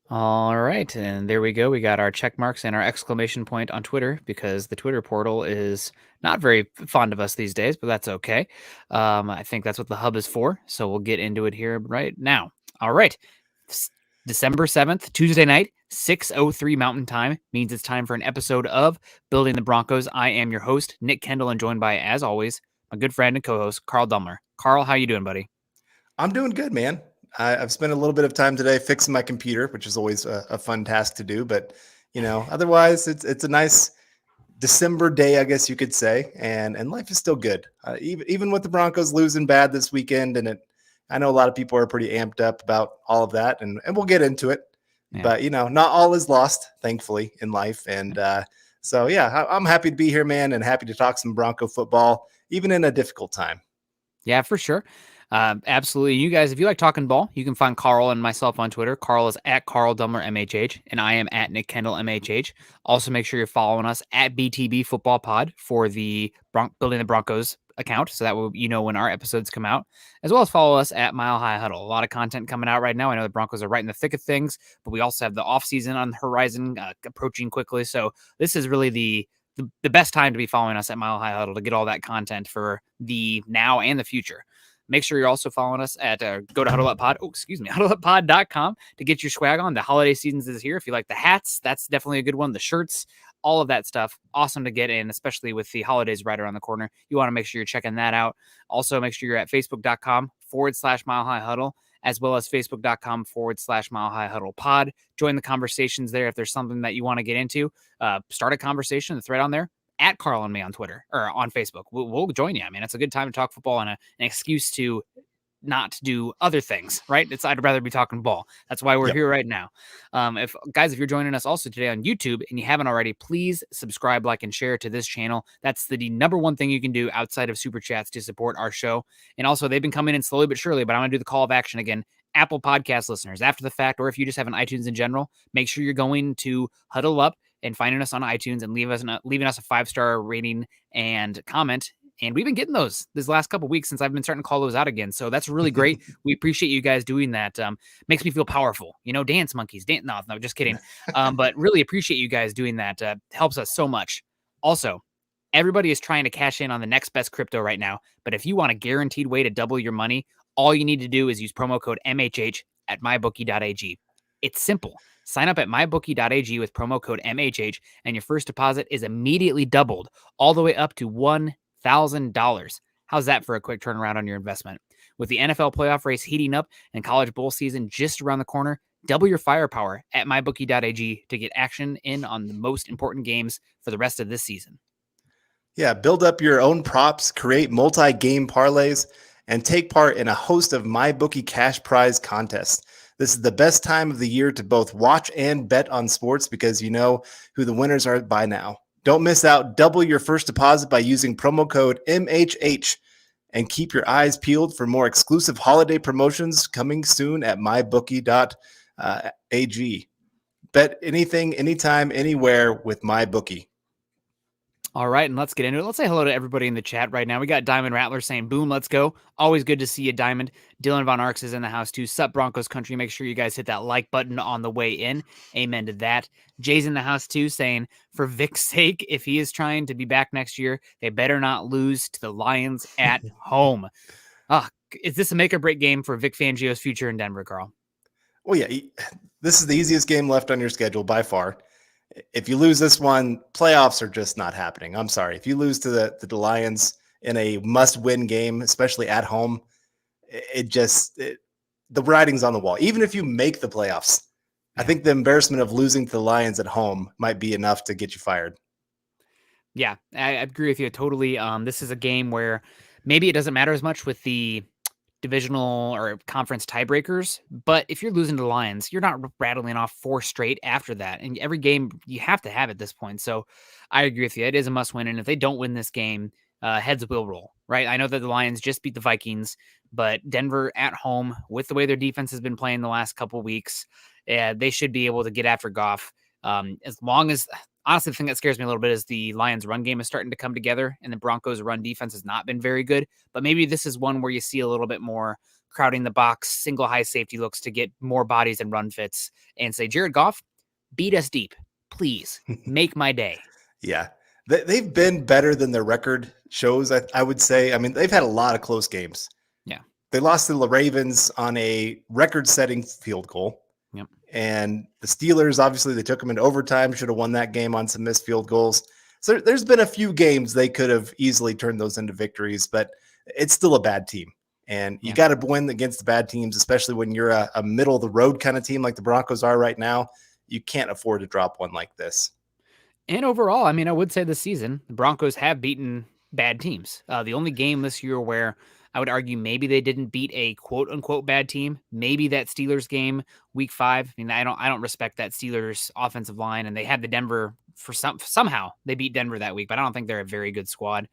All right, and there we go. We got our check marks and our exclamation point on Twitter because the Twitter portal is not very fond of us these days, but that's okay. I think that's what the hub is for. So we'll get into it here right now. All right, S- December 7th, Tuesday night, 6:03 Mountain Time means it's time for an episode of Building the Broncos. I am your host, Nick Kendell, and joined by, as always, my good friend and co-host Carl Dumler. Carl, how you doing, buddy? I'm doing good, man. I've spent a little bit of time today fixing my computer, which is always a fun task to do. But otherwise, it's a nice December day, I guess you could say, and life is still good. Even with the Broncos losing bad this weekend, I know a lot of people are pretty amped up about all of that, and we'll get into it. Yeah. But not all is lost, thankfully, in life. And so yeah, I'm happy to be here, man, and happy to talk some Bronco football, even in a difficult time. Yeah, for sure. Absolutely. You guys, if you like talking ball, you can find Carl and myself on Twitter. Carl is at Carl Dumler MHH, and I am at Nick Kendell MHH. Also, make sure you're following us at BTB Football Pod for the Building the Broncos account, so that way you know when our episodes come out, as well as follow us at Mile High Huddle. A lot of content coming out right now. I know the Broncos are right in the thick of things, but we also have the offseason on the horizon approaching quickly. So this is really the best time to be following us at Mile High Huddle to get all that content for the now and the future. Make sure you're also following us at go to huddleuppod. Oh, excuse me, huddleuppod.com to get your swag on. The holiday seasons is here. If you like the hats, that's definitely a good one. The shirts, all of that stuff, awesome to get in, especially with the holidays right around the corner. You want to make sure you're checking that out. Also, make sure you're at facebook.com/Mile High Huddle, as well as facebook.com/Mile High Huddle Pod. Join the conversations there. If there's something that you want to get into, start a conversation, the thread on there at Carl and me on Twitter or on Facebook. We'll join you. I mean, it's a good time to talk football and an excuse to not do other things, right? I'd rather be talking ball. That's why we're Yep. here right now. If you're joining us also today on YouTube and you haven't already, please subscribe, like, and share to this channel. That's the number one thing you can do outside of super chats to support our show. And also, they've been coming in slowly but surely, but I'm going to do the call of action again. Apple Podcast listeners, after the fact, or if you just have an iTunes in general, make sure you're going to Huddle Up and finding us on iTunes and leaving us a 5-star rating and comment. And we've been getting those this last couple of weeks since I've been starting to call those out again. So that's really great. We appreciate you guys doing that. Makes me feel powerful. Dance monkeys. No, just kidding. But really appreciate you guys doing that. Helps us so much. Also, everybody is trying to cash in on the next best crypto right now. But if you want a guaranteed way to double your money, all you need to do is use promo code MHH at mybookie.ag. It's simple. Sign up at mybookie.ag with promo code MHH, and your first deposit is immediately doubled all the way up to $1,000. How's that for a quick turnaround on your investment? With the NFL playoff race heating up and college bowl season just around the corner, double your firepower at mybookie.ag to get action in on the most important games for the rest of this season. Yeah, build up your own props, create multi-game parlays, and take part in a host of MyBookie cash prize contests. This is the best time of the year to both watch and bet on sports because you know who the winners are by now. Don't miss out. Double your first deposit by using promo code MHH and keep your eyes peeled for more exclusive holiday promotions coming soon at mybookie.ag. Bet anything, anytime, anywhere with MyBookie. All right, and let's get into it. Let's say hello to everybody in the chat right now. We got Diamond Rattler saying, boom, let's go. Always good to see you, Diamond. Dylan Von Arx is in the house too. Sup, Broncos country. Make sure you guys hit that like button on the way in. Amen to that. Jay's in the house too saying, for Vik's sake, if he is trying to be back next year, they better not lose to the Lions at home. Is this a make or break game for Vik Fangio's future in Denver, Carl? Well, yeah, this is the easiest game left on your schedule by far. If you lose this one, playoffs are just not happening. I'm sorry. If you lose to the Lions in a must-win game, especially at home, the writing's on the wall. Even if you make the playoffs, I think the embarrassment of losing to the Lions at home might be enough to get you fired. Yeah, I agree with you totally. This is a game where maybe it doesn't matter as much with the divisional or conference tiebreakers, but if you're losing to the Lions, you're not rattling off 4 straight after that. And every game you have to have at this point. So I agree with you. It is a must win. And if they don't win this game, heads will roll, right? I know that the Lions just beat the Vikings, but Denver at home with the way their defense has been playing the last couple of weeks, they should be able to get after Goff. As long as honestly, the thing that scares me a little bit is the Lions run game is starting to come together and the Broncos run defense has not been very good, but maybe this is one where you see a little bit more crowding the box, single high safety looks to get more bodies and run fits, and say, Jared Goff, beat us deep. Please make my day. Yeah. They've been better than their record shows, I would say. I mean, they've had a lot of close games. Yeah. They lost to the Ravens on a record-setting field goal. Yep. And the Steelers, obviously, they took them into overtime, should have won that game on some missed field goals. So there's been a few games they could have easily turned those into victories, but it's still a bad team. And you got to win against the bad teams, especially when you're a middle-of-the-road kind of team like the Broncos are right now. You can't afford to drop one like this. And overall, I mean, I would say this season, the Broncos have beaten bad teams. The only game this year where I would argue maybe they didn't beat a quote unquote bad team, maybe that Steelers game, week 5. I mean, I don't respect that Steelers offensive line, and they had the Denver somehow they beat Denver that week, but I don't think they're a very good squad.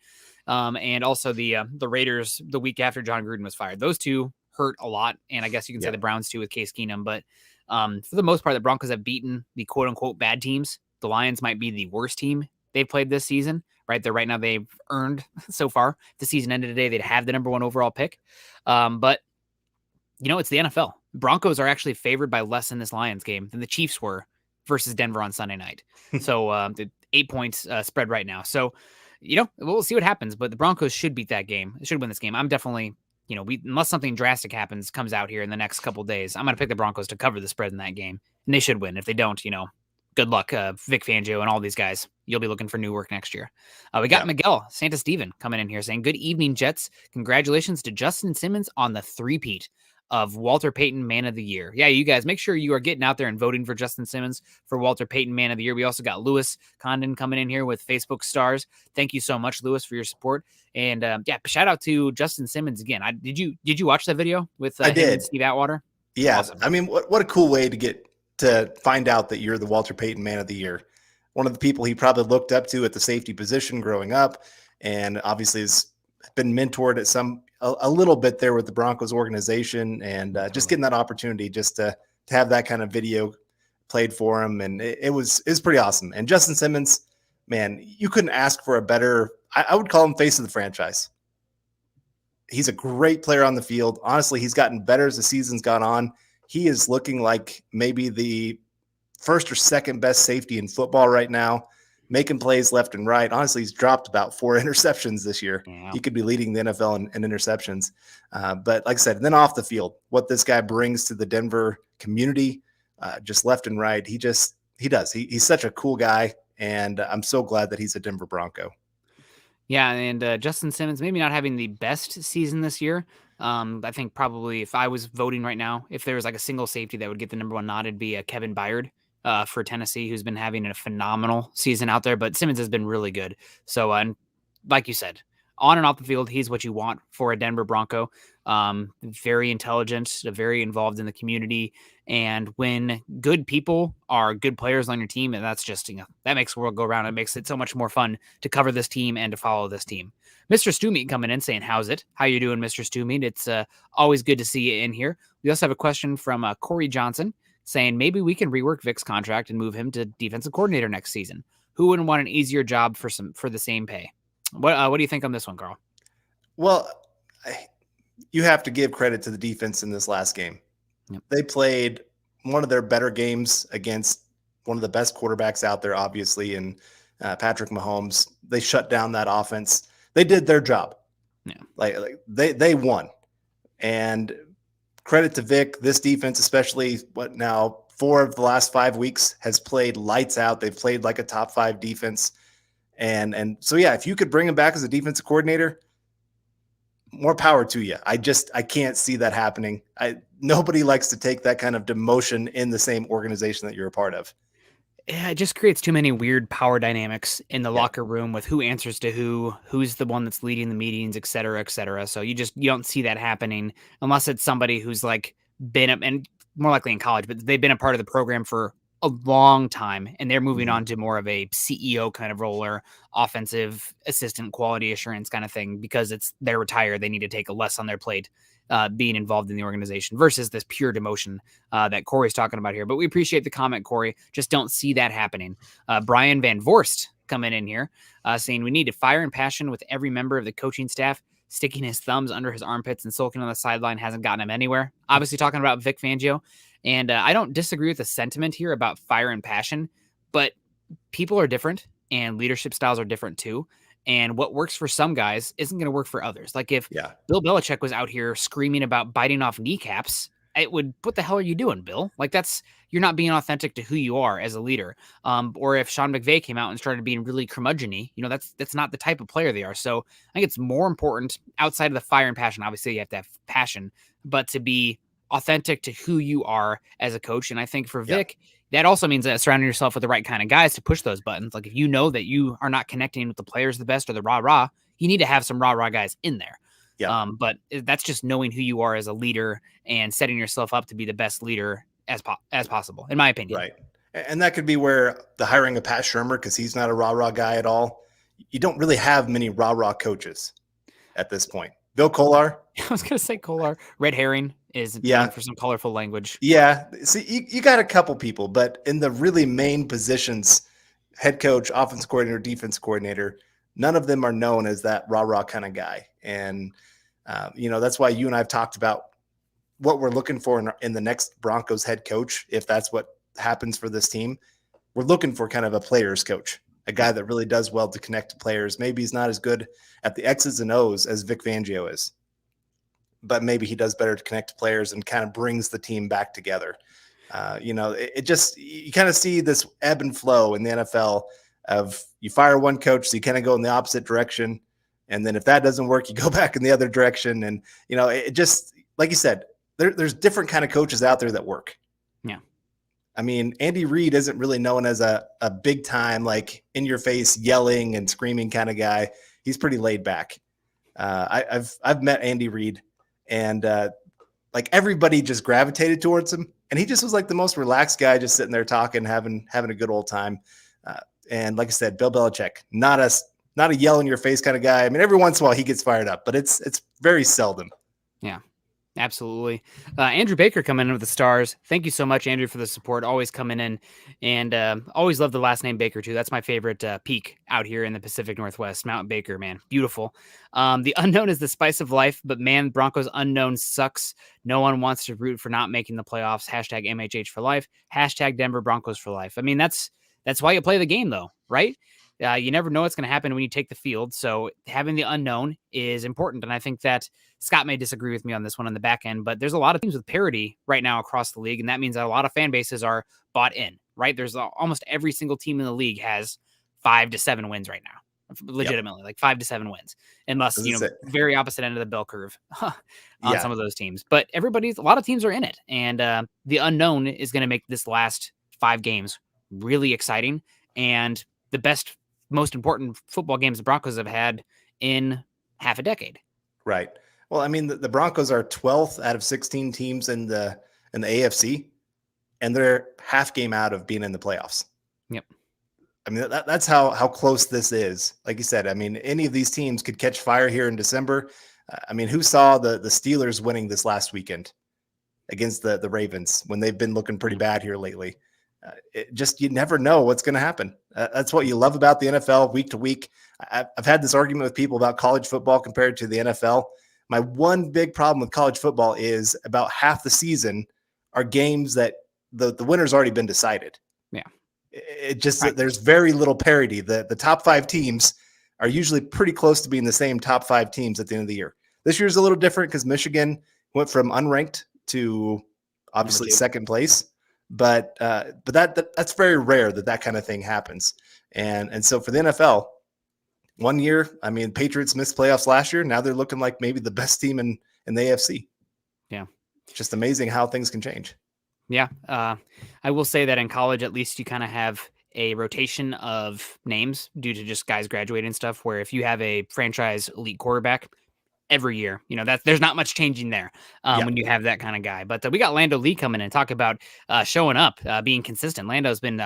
And also the Raiders the week after John Gruden was fired. Those two hurt a lot, and I guess you can say the Browns too with Case Keenum. But for the most part, the Broncos have beaten the quote unquote bad teams. The Lions might be the worst team they've played this season, right? Right now they've earned so far. If the season ended today, they'd have the number 1 overall pick. But it's the NFL. Broncos are actually favored by less in this Lions game than the Chiefs were versus Denver on Sunday night. So the 8 points spread right now. So, we'll see what happens, but the Broncos should beat that game. They should win this game. I'm definitely, unless something drastic comes out here in the next couple of days, I'm going to pick the Broncos to cover the spread in that game, and they should win. If they don't, good luck, Vik Fangio and all these guys. You'll be looking for new work next year. We got Miguel Santa Steven coming in here saying, good evening, Jets. Congratulations to Justin Simmons on the three-peat of Walter Payton Man of the Year. Yeah, you guys, make sure you are getting out there and voting for Justin Simmons for Walter Payton Man of the Year. We also got Lewis Condon coming in here with Facebook stars. Thank you so much, Lewis, for your support. And shout out to Justin Simmons again. Did you watch that video with I did. Steve Atwater? Yeah, awesome. I mean, what a cool way to find out that you're the Walter Payton Man of the Year. One of the people he probably looked up to at the safety position growing up, and obviously has been mentored at a little bit there with the Broncos organization, and just getting that opportunity just to have that kind of video played for him. And it was pretty awesome. And Justin Simmons, man, you couldn't ask for a better, I would call him face of the franchise. He's a great player on the field. Honestly, he's gotten better as the season's gone on. He is looking like maybe the first or second best safety in football right now, making plays left and right. Honestly, he's dropped about 4 interceptions this year. Yeah. He could be leading the NFL in interceptions. But like I said, then off the field, what this guy brings to the Denver community, just left and right, he does. He's such a cool guy, and I'm so glad that he's a Denver Bronco. Yeah, and Justin Simmons maybe not having the best season this year. I think probably if I was voting right now, if there was like a single safety that would get the number 1 nod, it'd be Kevin Byard for Tennessee, who's been having a phenomenal season out there. But Simmons has been really good. So, and like you said, on and off the field, he's what you want for a Denver Bronco. Very intelligent, very involved in the community. And when good people are good players on your team, and that's just, that makes the world go around. It makes it so much more fun to cover this team and to follow this team. Mr. Stewmeat coming in saying, how's it? How you doing, Mr. Stewmeat? It's always good to see you in here. We also have a question from Corey Johnson saying, maybe we can rework Vik's contract and move him to defensive coordinator next season. Who wouldn't want an easier job for the same pay? What do you think on this one, Carl? Well, you have to give credit to the defense in this last game. Yep. They played one of their better games against one of the best quarterbacks out there, obviously, in Patrick Mahomes. They shut down that offense. They did their job. Yeah. Like they won. And credit to Vik. This defense, especially 4 of the last 5 weeks, has played lights out. They've played like a top 5 defense. And so, yeah, if you could bring him back as a defensive coordinator, more power to you. I can't see that happening. Nobody likes to take that kind of demotion in the same organization that you're a part of. Yeah, it just creates too many weird power dynamics in the locker room with who answers to who's the one that's leading the meetings, et cetera, et cetera. So you don't see that happening unless it's somebody who's like been and more likely in college, but they've been a part of the program for a long time, and they're moving on to more of a CEO kind of role or offensive assistant quality assurance kind of thing because they're retired. They need to take a less on their plate being involved in the organization versus this pure demotion that Corey's talking about here. But we appreciate the comment, Corey. Just don't see that happening. Brian Van Vorst coming in here saying we need to fire and passion with every member of the coaching staff. sticking his thumbs under his armpits and sulking on the sideline hasn't gotten him anywhere. Obviously, talking about Vik Fangio. And I don't disagree with the sentiment here about fire and passion, but people are different and leadership styles are different too. And what works for some guys isn't going to work for others. Like if Bill Belichick was out here screaming about biting off kneecaps, it would, what the hell are you doing, Bill? Like you're not being authentic to who you are as a leader. Or if Sean McVay came out and started being really curmudgeon-y, that's not the type of player they are. So I think it's more important outside of the fire and passion. Obviously you have to have passion, but to be authentic to who you are as a coach. And I think for Vik, that also means that surrounding yourself with the right kind of guys to push those buttons. Like if you know that you are not connecting with the players the best or the rah-rah, you need to have some rah-rah guys in there. Yeah. But that's just knowing who you are as a leader and setting yourself up to be the best leader as possible, in my opinion. Right. And that could be where the hiring of Pat Shurmur, because he's not a rah-rah guy at all. You don't really have many rah-rah coaches at this point. Bill Kollar. I was going to say Kollar. Red Herring is for some colorful language. Yeah. See, you got a couple people, but in the really main positions, head coach, offense coordinator, defense coordinator, none of them are known as that rah-rah kind of guy. And, that's why you and I have talked about what we're looking for in the next Broncos head coach. If that's what happens for this team, we're looking for kind of a player's coach, a guy that really does well to connect to players. Maybe he's not as good at the X's and O's as Vik Fangio is, but maybe he does better to connect to players and kind of brings the team back together. You kind of see this ebb and flow in the NFL of you fire one coach, so you kind of go in the opposite direction. And then if that doesn't work, you go back in the other direction. And, it just, like you said, there's different kind of coaches out there that work. Yeah. I mean, Andy Reid isn't really known as a big time, like in your face, yelling and screaming kind of guy. He's pretty laid back. I've met Andy Reid, and like everybody just gravitated towards him. And he just was like the most relaxed guy, just sitting there talking, having a good old time. And like I said, Bill Belichick, not a yell in your face kind of guy. I mean, every once in a while he gets fired up, but it's very seldom. Yeah, absolutely. Andrew Baker coming in with the stars. Thank you so much, Andrew, for the support. Always coming in, and always love the last name Baker too. That's my favorite peak out here in the Pacific Northwest. Mount Baker, man, beautiful. The unknown is the spice of life, but man, Broncos unknown sucks. No one wants to root for not making the playoffs. Hashtag MHH for life. Hashtag Denver Broncos for life. I mean, that's why you play the game, though, right? You never know what's going to happen when you take the field. So having the unknown is important. And I think that Scott may disagree with me on this one on the back end, but there's a lot of teams with parity right now across the league. And that means that a lot of fan bases are bought in, right? There's almost every single team in the league has 5 to 7 wins right now. Legitimately, like 5 to 7 wins, unless, very opposite end of the bell curve on some of those teams. But a lot of teams are in it. And the unknown is going to make this last 5 games really exciting. And the best, most important football games the Broncos have had in half a decade. Right. Well, I mean, the Broncos are 12th out of 16 teams in the AFC, and they're half game out of being in the playoffs. Yep. I mean, that's how close this is. Like you said, I mean, any of these teams could catch fire here in December. I mean, who saw the Steelers winning this last weekend against the Ravens when they've been looking pretty bad here lately? You never know what's going to happen. That's what you love about the NFL week to week. I've had this argument with people about college football compared to the NFL. My one big problem with college football is about half the season are games that the winner's already been decided. Yeah. There's very little parity. The top 5 teams are usually pretty close to being the same top 5 teams at the end of the year. This year's a little different because Michigan went from unranked to obviously second place. But that's very rare that kind of thing happens. And so for the NFL, one year, I mean, Patriots missed playoffs last year. Now they're looking like maybe the best team in the AFC. Yeah. It's just amazing how things can change. Yeah. I will say that in college, at least you kind of have a rotation of names due to just guys graduating and stuff, where if you have a franchise elite quarterback, every year, there's not much changing there when you have that kind of guy. But we got Lando Lee coming in and talk about showing up, being consistent. Lando's been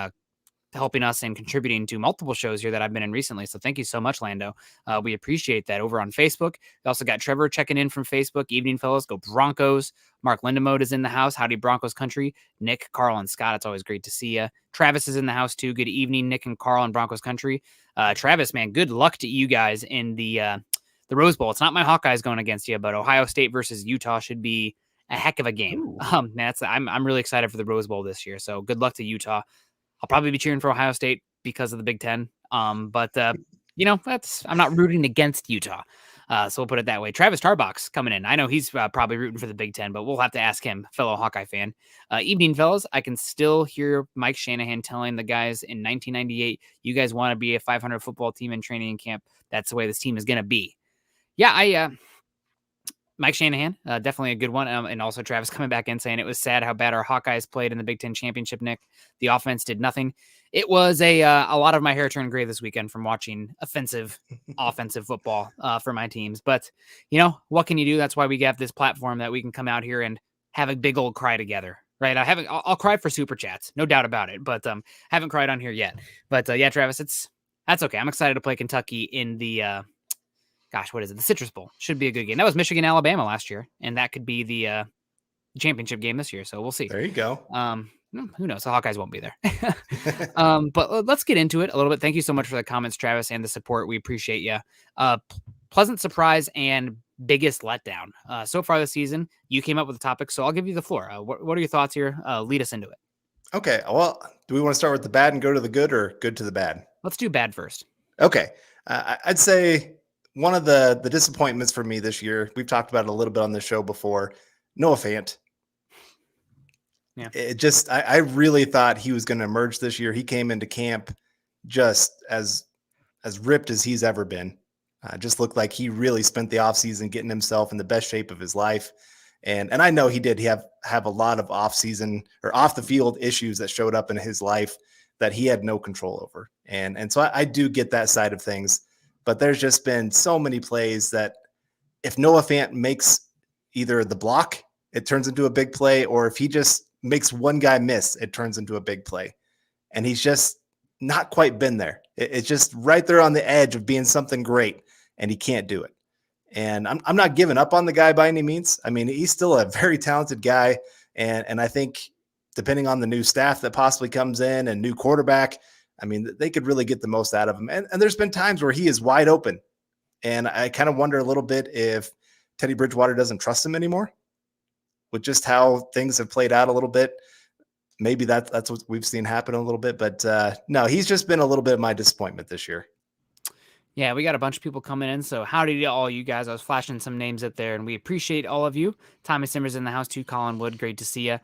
helping us and contributing to multiple shows here that I've been in recently. So thank you so much, Lando. We appreciate that over on Facebook. We also got Trevor checking in from Facebook. Evening, fellas. Go Broncos. Mark Lindemode is in the house. Howdy, Broncos country. Nick, Carl, and Scott. It's always great to see you. Travis is in the house too. Good evening, Nick and Carl and Broncos country. Travis, man, good luck to you guys in the the Rose Bowl. It's not my Hawkeyes going against you, but Ohio State versus Utah should be a heck of a game. I'm really excited for the Rose Bowl this year. So good luck to Utah. I'll probably be cheering for Ohio State because of the Big Ten. But I'm not rooting against Utah. So we'll put it that way. Travis Tarbox coming in. I know he's probably rooting for the Big Ten, but we'll have to ask him, fellow Hawkeye fan. Evening, fellas. I can still hear Mike Shanahan telling the guys in 1998, you guys want to be a 500 football team in training camp. That's the way this team is going to be. Yeah, Mike Shanahan, definitely a good one. And also Travis coming back in saying it was sad how bad our Hawkeyes played in the Big Ten championship, Nick. The offense did nothing. It was a lot of my hair turned gray this weekend from watching offensive football for my teams. But, what can you do? That's why we got this platform that we can come out here and have a big old cry together, right? I'll cry for super chats, no doubt about it. But haven't cried on here yet. But yeah, Travis, that's okay. I'm excited to play Kentucky in the what is it? The Citrus Bowl. Should be a good game. That was Michigan, Alabama last year, and that could be the championship game this year. So we'll see. There you go. Who knows? The Hawkeyes won't be there. But let's get into it a little bit. Thank you so much for the comments, Travis, and the support. We appreciate you. Pleasant surprise and biggest letdown. So far this season, you came up with a topic, so I'll give you the floor. What are your thoughts here? Lead us into it. Okay. Well, do we want to start with the bad and go to the good, or good to the bad? Let's do bad first. Okay. I'd say one of the disappointments for me this year, we've talked about it a little bit on the show before, Noah Fant. Yeah. I really thought he was going to emerge this year. He came into camp just as ripped as he's ever been. Just looked like he really spent the offseason getting himself in the best shape of his life. And I know he did have a lot of off-season or off the field issues that showed up in his life that he had no control over. And so I do get that side of things. But there's just been so many plays that if Noah Fant makes either the block, it turns into a big play, or if he just makes one guy miss, it turns into a big play. And he's just not quite been there. It's just right there on the edge of being something great, and he can't do it. And I'm not giving up on the guy by any means. I mean, he's still a very talented guy. And I think depending on the new staff that possibly comes in and new quarterback, I mean, they could really get the most out of him. And there's been times where he is wide open. And I kind of wonder a little bit if Teddy Bridgewater doesn't trust him anymore with just how things have played out a little bit. Maybe that's what we've seen happen a little bit. But no, he's just been a little bit of my disappointment this year. Yeah, we got a bunch of people coming in. So howdy to all you guys. I was flashing some names up there, and we appreciate all of you. Tommy Simmers in the house too. Colin Wood, great to see you.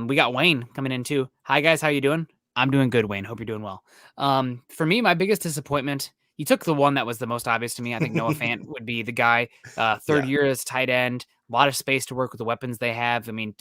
We got Wayne coming in too. Hi, guys. How you doing? I'm doing good, Wayne. Hope you're doing well. For me, my biggest disappointment, you took the one that was the most obvious to me. I think Noah Fant would be the guy. Third year as tight end, a lot of space to work with the weapons they have. I mean,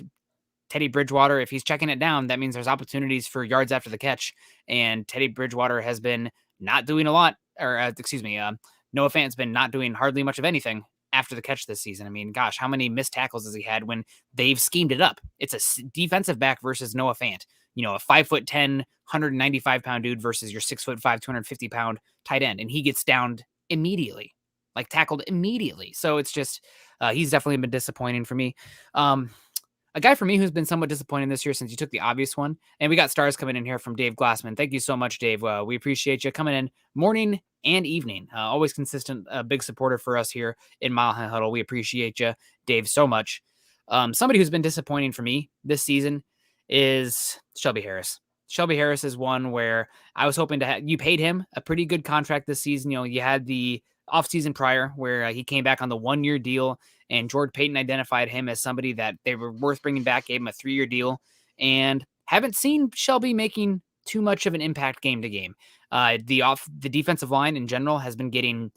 Teddy Bridgewater, if he's checking it down, that means there's opportunities for yards after the catch. And Teddy Bridgewater has been not doing a lot, Noah Fant's been not doing hardly much of anything after the catch this season. I mean, gosh, how many missed tackles has he had when they've schemed it up? It's a defensive back versus Noah Fant. A 5'10", 195-pound dude versus your 6'5", 250-pound tight end. And he gets downed immediately, like tackled immediately. So it's just, he's definitely been disappointing for me. A guy for me who's been somewhat disappointing this year since you took the obvious one. And we got stars coming in here from Dave Glassman. Thank you so much, Dave. We appreciate you coming in morning and evening. Always consistent, big supporter for us here in Mile High Huddle. We appreciate you, Dave, so much. Somebody who's been disappointing for me this season is Shelby Harris. Shelby Harris is one where I was hoping you paid him a pretty good contract this season. You had the offseason prior where he came back on the 1-year deal, and George Payton identified him as somebody that they were worth bringing back, gave him a 3-year deal, and haven't seen Shelby making too much of an impact game to game. The defensive line in general has been getting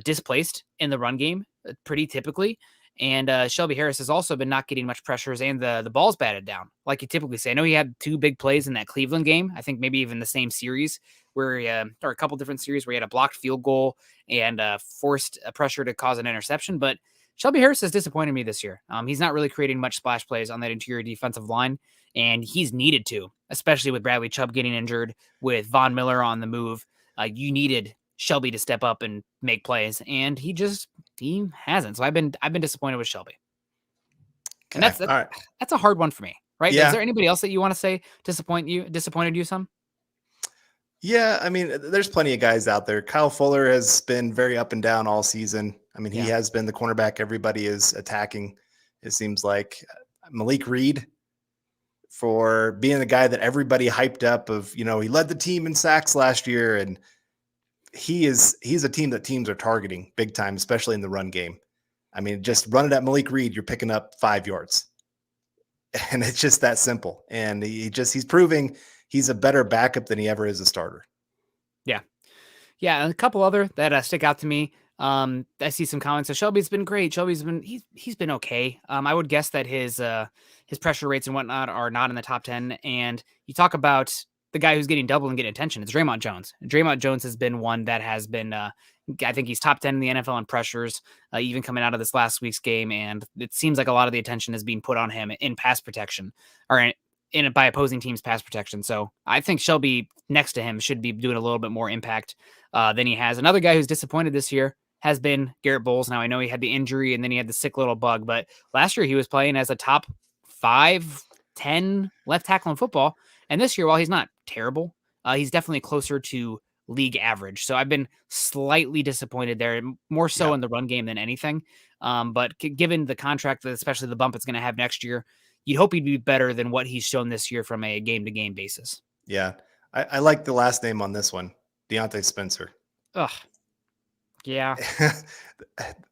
displaced in the run game pretty typically. And Shelby Harris has also been not getting much pressures, and the ball's batted down, like you typically say. I know he had 2 big plays in that Cleveland game. I think maybe even the same series where or a couple different series where he had a blocked field goal and forced a pressure to cause an interception. But Shelby Harris has disappointed me this year. He's not really creating much splash plays on that interior defensive line, and he's needed to, especially with Bradley Chubb getting injured, with Von Miller on the move. You needed Shelby to step up and make plays, and he hasn't. So I've been disappointed with Shelby. And that's a hard one for me, right? Yeah. Is there anybody else that you want to say disappointed you some? Yeah, I mean, there's plenty of guys out there. Kyle Fuller has been very up and down all season. I mean, he has been the cornerback everybody is attacking. It seems like Malik Reed, for being the guy that everybody hyped up of, he led the team in sacks last year. And he's a team that teams are targeting big time, especially in the run game. I mean, just run it at Malik Reed, you're picking up 5 yards. And it's just that simple. And he's proving he's a better backup than he ever is a starter. Yeah. Yeah. And a couple other that stick out to me. I see some comments. So Shelby's been great. He's been okay. I would guess that his pressure rates and whatnot are not in the top 10. And you talk about the guy who's getting double and getting attention. It's Draymond Jones. Draymond Jones has been one that has been, I think he's top 10 in the NFL in pressures, even coming out of this last week's game. And it seems like a lot of the attention is being put on him in pass protection or by opposing teams' pass protection. So I think Shelby next to him should be doing a little bit more impact than he has. Another guy who's disappointed this year has been Garrett Bowles. Now I know he had the injury and then he had the sick little bug, but last year he was playing as a top 5-10 left tackle in football. And this year, while he's not terrible, he's definitely closer to league average. So I've been slightly disappointed there, more so in the run game than anything. But given the contract, especially the bump it's going to have next year, you'd hope he'd be better than what he's shown this year from a game-to-game basis. Yeah. I like the last name on this one, Deontay Spencer. Ugh. Yeah.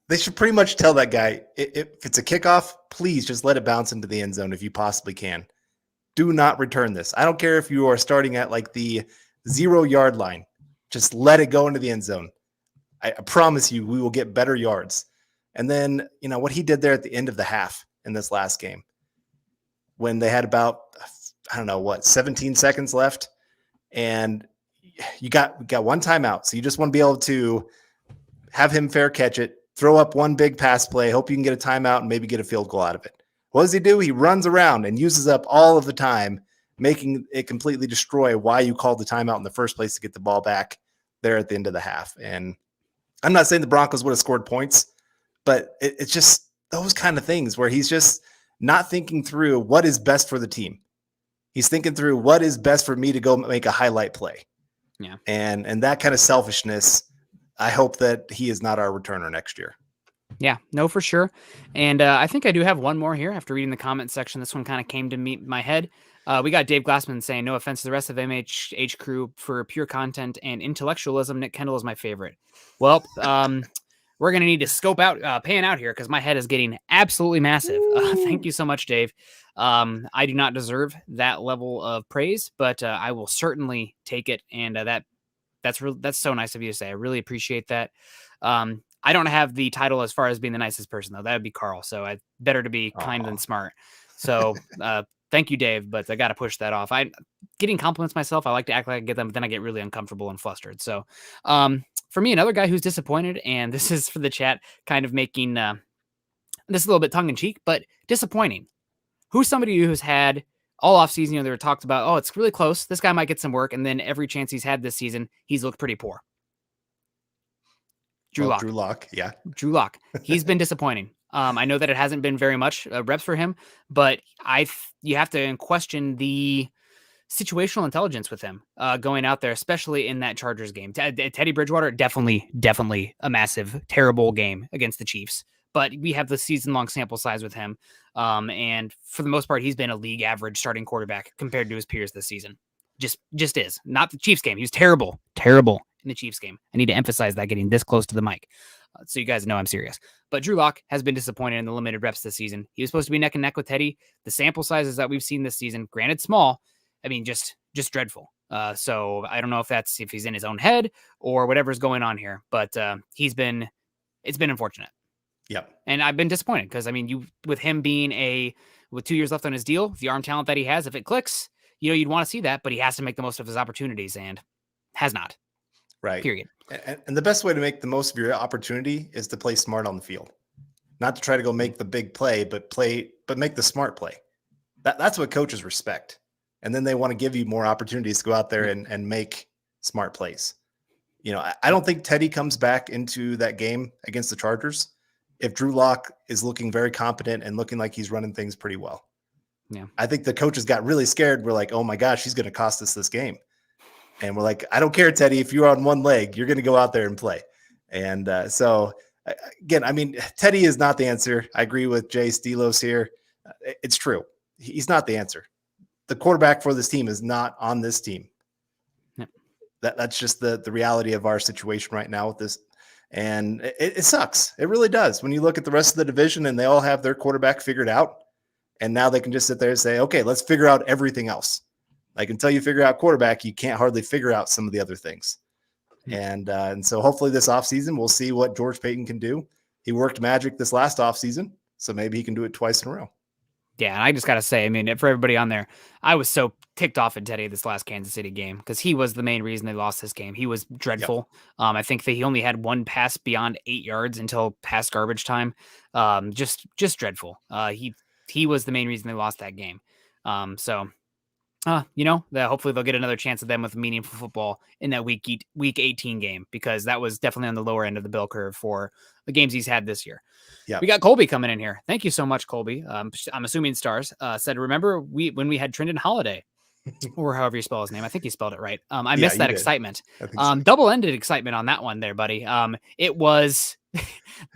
They should pretty much tell that guy, if it's a kickoff, please just let it bounce into the end zone if you possibly can. Do not return this. I don't care if you are starting at like the 0-yard line. Just let it go into the end zone. I promise you, we will get better yards. And then, what he did there at the end of the half in this last game, when they had about, 17 seconds left, and you got one timeout. So you just want to be able to have him fair catch it, throw up one big pass play, hope you can get a timeout and maybe get a field goal out of it. What does he do? He runs around and uses up all of the time, making it completely destroy why you called the timeout in the first place to get the ball back there at the end of the half. And I'm not saying the Broncos would have scored points, but it's just those kind of things where he's just not thinking through what is best for the team. He's thinking through what is best for me to go make a highlight play. Yeah. And that kind of selfishness, I hope that he is not our returner next year. Yeah, no, for sure. And I think I do have one more here after reading the comment section. This one kind of came to my head. We got Dave Glassman saying, no offense to the rest of MHH crew for pure content and intellectualism. Nick Kendell is my favorite. Well, we're going to need to scope out, pan out here because my head is getting absolutely massive. Thank you so much, Dave. I do not deserve that level of praise, but I will certainly take it. And that's so nice of you to say. I really appreciate that. I don't have the title as far as being the nicest person, though. That would be Carl. So I better to be kind than smart. So thank you, Dave. But I got to push that off. Getting compliments myself. I like to act like I get them, but then I get really uncomfortable and flustered. So for me, another guy who's disappointed, and this is for the chat, kind of making this a little bit tongue in cheek, but disappointing. Who's somebody who's had all offseason, they were talked about, oh, it's really close. This guy might get some work. And then every chance he's had this season, he's looked pretty poor. Drew Lock. Yeah. Drew Lock. He's been disappointing. I know that it hasn't been very much reps for him, but you have to question the situational intelligence with him going out there, especially in that Chargers game. Teddy Bridgewater, definitely a massive, terrible game against the Chiefs. But we have the season-long sample size with him. And for the most part, he's been a league average starting quarterback compared to his peers this season. Just is. Not the Chiefs game. He was terrible in the Chiefs game. I need to emphasize that, getting this close to the mic. So you guys know I'm serious. But Drew Lock has been disappointed in the limited reps this season. He was supposed to be neck and neck with Teddy. The sample sizes that we've seen this season, granted small, I mean, just dreadful. So I don't know if he's in his own head or whatever's going on here, but it's been unfortunate. Yep. And I've been disappointed because, I mean, with him being with 2 years left on his deal, the arm talent that he has, if it clicks, you'd want to see that, but he has to make the most of his opportunities and has not. Right. Period. And the best way to make the most of your opportunity is to play smart on the field, not to try to go make the big play, but make the smart play. That's what coaches respect. And then they want to give you more opportunities to go out there and make smart plays. I don't think Teddy comes back into that game against the Chargers if Drew Lock is looking very competent and looking like he's running things pretty well. Yeah. I think the coaches got really scared. We're like, oh my gosh, he's going to cost us this game. And we're like, I don't care, Teddy, if you're on one leg, you're going to go out there and play. And so Again, I mean, Teddy is not the answer. I agree with Jay Stelos here. It's true. He's not the answer. The quarterback for this team is not on this team. Yep. That's just the reality of our situation right now with this. And it sucks. It really does. When you look at the rest of the division and they all have their quarterback figured out, and now they can just sit there and say, okay, let's figure out everything else. Like until you figure out quarterback, you can't hardly figure out some of the other things. And so hopefully this offseason, we'll see what George Payton can do. He worked magic this last offseason, so maybe he can do it twice in a row. Yeah, and I just got to say, I mean, for everybody on there, I was so ticked off at Teddy this last Kansas City game because he was the main reason they lost this game. He was dreadful. Yep. I think that he only had one pass beyond 8 yards until past garbage time. Just dreadful. He was the main reason they lost that game. Hopefully they'll get another chance at them with meaningful football in that week 18 game, because that was definitely on the lower end of the bell curve for the games he's had this year. Yeah, we got Colby coming in here. Thank you so much, Colby. I'm assuming stars said, remember when we had Trendon Holiday or however you spell his name. I think you spelled it right. I missed that excitement. So. Double-ended excitement on that one there, buddy. It was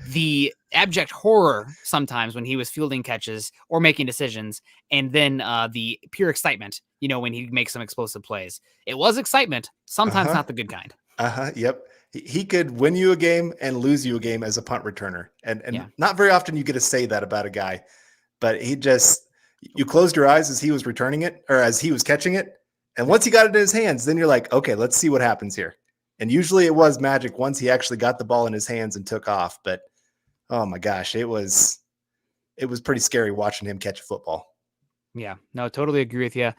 the abject horror sometimes when he was fielding catches or making decisions, and then the pure excitement, when he makes some explosive plays. It was excitement, sometimes not the good kind. Yep. He could win you a game and lose you a game as a punt returner. And not very often you get to say that about a guy, but you closed your eyes as he was returning it or as he was catching it. And once he got it in his hands, then you're like, okay, let's see what happens here. And usually it was magic once he actually got the ball in his hands and took off. But oh my gosh, it was pretty scary watching him catch a football. Yeah, no, totally agree with you.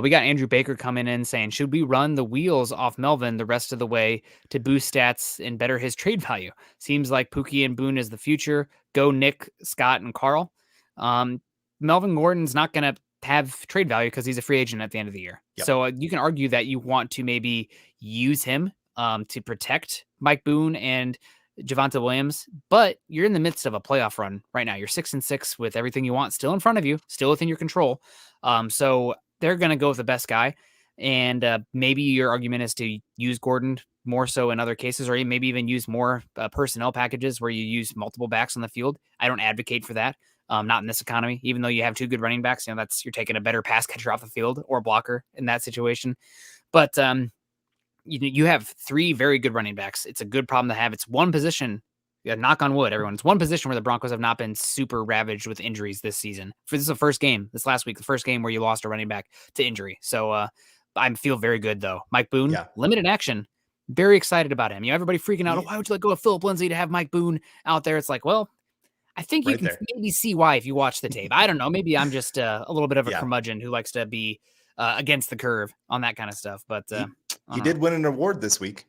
We got Andrew Baker coming in saying, should we run the wheels off Melvin the rest of the way to boost stats and better his trade value? Seems like Pookie and Boone is the future. Go Nick, Scott, and Carl. Melvin Gordon's not going to have trade value because he's a free agent at the end of the year. Yep. So you can argue that you want to maybe use him to protect Mike Boone and Javonte Williams, but you're in the midst of a playoff run right now. You're 6-6 with everything you want still in front of you, still within your control. So they're going to go with the best guy. And maybe your argument is to use Gordon more so in other cases, or maybe even use more personnel packages where you use multiple backs on the field. I don't advocate for that. Not in this economy, even though you have two good running backs, you're taking a better pass catcher off the field or blocker in that situation. But you have three very good running backs. It's a good problem to have. It's one position, knock on wood, everyone. It's one position where the Broncos have not been super ravaged with injuries this season. This is the first game, this last week, the first game where you lost a running back to injury. So I feel very good, though. Mike Boone, limited action. Very excited about him. Everybody freaking out. Why would you let go of Philip Lindsay to have Mike Boone out there? It's like, well, I think you can maybe see why if you watch the tape. I don't know. Maybe I'm just a little bit of a curmudgeon who likes to be against the curve on that kind of stuff. But he did win an award this week.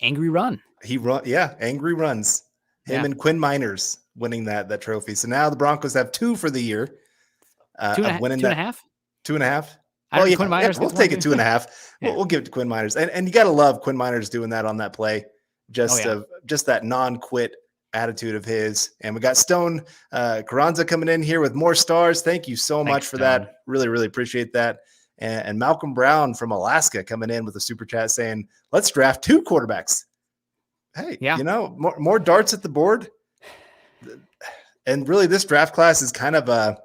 Angry Run. Angry Runs. Him and Quinn Miners winning that trophy. So now the Broncos have 2 for the year. Two and a half? 2.5. Well, yeah, we'll take it 2.5. We'll give it to Quinn Miners. And you got to love Quinn Miners doing that on that play. Just that non-quit attitude of his. And we got Stone Carranza coming in here with more stars. Thank you so much for that. Really, really appreciate that. And Malcolm Brown from Alaska coming in with a super chat saying, let's draft 2 quarterbacks. Hey, more darts at the board. And really this draft class is kind of a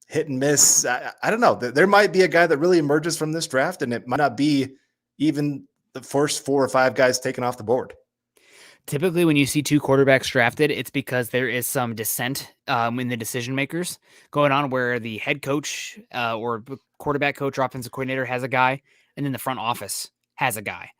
hit and miss. I don't know. There might be a guy that really emerges from this draft, and it might not be even the first 4 or 5 guys taken off the board. Typically, when you see 2 quarterbacks drafted, it's because there is some dissent in the decision makers going on, where the head coach or quarterback coach or offensive coordinator has a guy, and then the front office has a guy.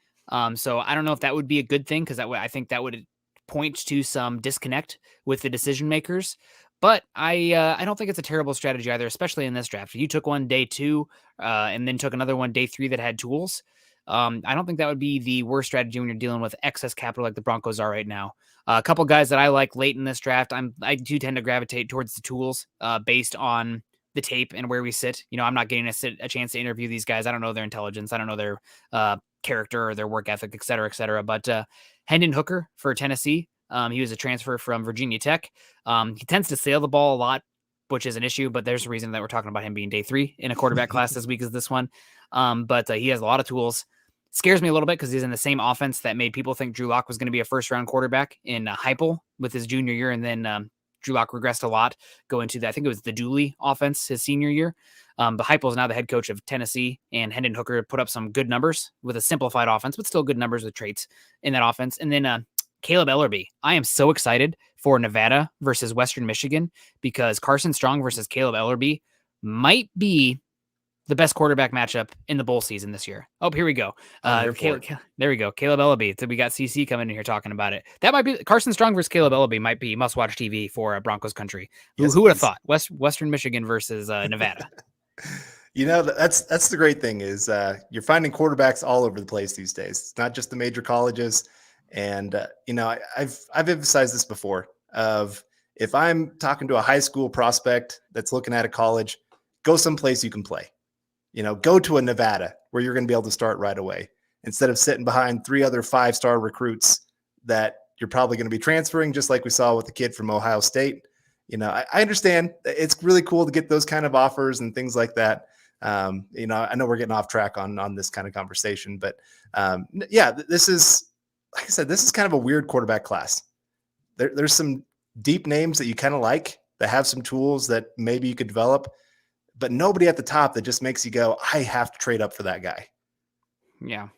So I don't know if that would be a good thing, because I think that would point to some disconnect with the decision makers. But I don't think it's a terrible strategy either, especially in this draft. You took one day 2 and then took another one day 3 that had tools. I don't think that would be the worst strategy when you're dealing with excess capital like the Broncos are right now. A couple guys that I like late in this draft, I do tend to gravitate towards the tools based on the tape and where we sit. I'm not getting a chance to interview these guys. I don't know their intelligence. I don't know their character or their work ethic, et cetera, et cetera. But Hendon Hooker for Tennessee, he was a transfer from Virginia Tech. He tends to sail the ball a lot, which is an issue, but there's a reason that we're talking about him being day 3 in a quarterback class as weak as this one. But he has a lot of tools. Scares me a little bit because he's in the same offense that made people think Drew Lock was going to be a first-round quarterback in Heupel with his junior year, and then Drew Lock regressed a lot going to I think it was the Dooley offense his senior year. But Heupel is now the head coach of Tennessee, and Hendon Hooker put up some good numbers with a simplified offense, but still good numbers with traits in that offense. And then Caleb Ellerby. I am so excited for Nevada versus Western Michigan because Carson Strong versus Caleb Ellerby might be the best quarterback matchup in the bowl season this year. Oh, here we go. There we go. Caleb Ellerby. So we got CC coming in here talking about it. That might be Carson Strong versus Caleb Ellerby might be must-watch TV for Broncos country. Yes, who would have thought? Western Michigan versus Nevada. That's the great thing is you're finding quarterbacks all over the place these days. It's not just the major colleges. And, I've emphasized this before of if I'm talking to a high school prospect that's looking at a college, go someplace you can play. Go to a Nevada where you're going to be able to start right away instead of sitting behind 3 other 5-star recruits that you're probably going to be transferring, just like we saw with the kid from Ohio State. I understand it's really cool to get those kind of offers and things like that. I know we're getting off track on this kind of conversation, but this is, like I said, this is kind of a weird quarterback class. There's some deep names that you kind of like that have some tools that maybe you could develop, but nobody at the top that just makes you go, I have to trade up for that guy. Yeah.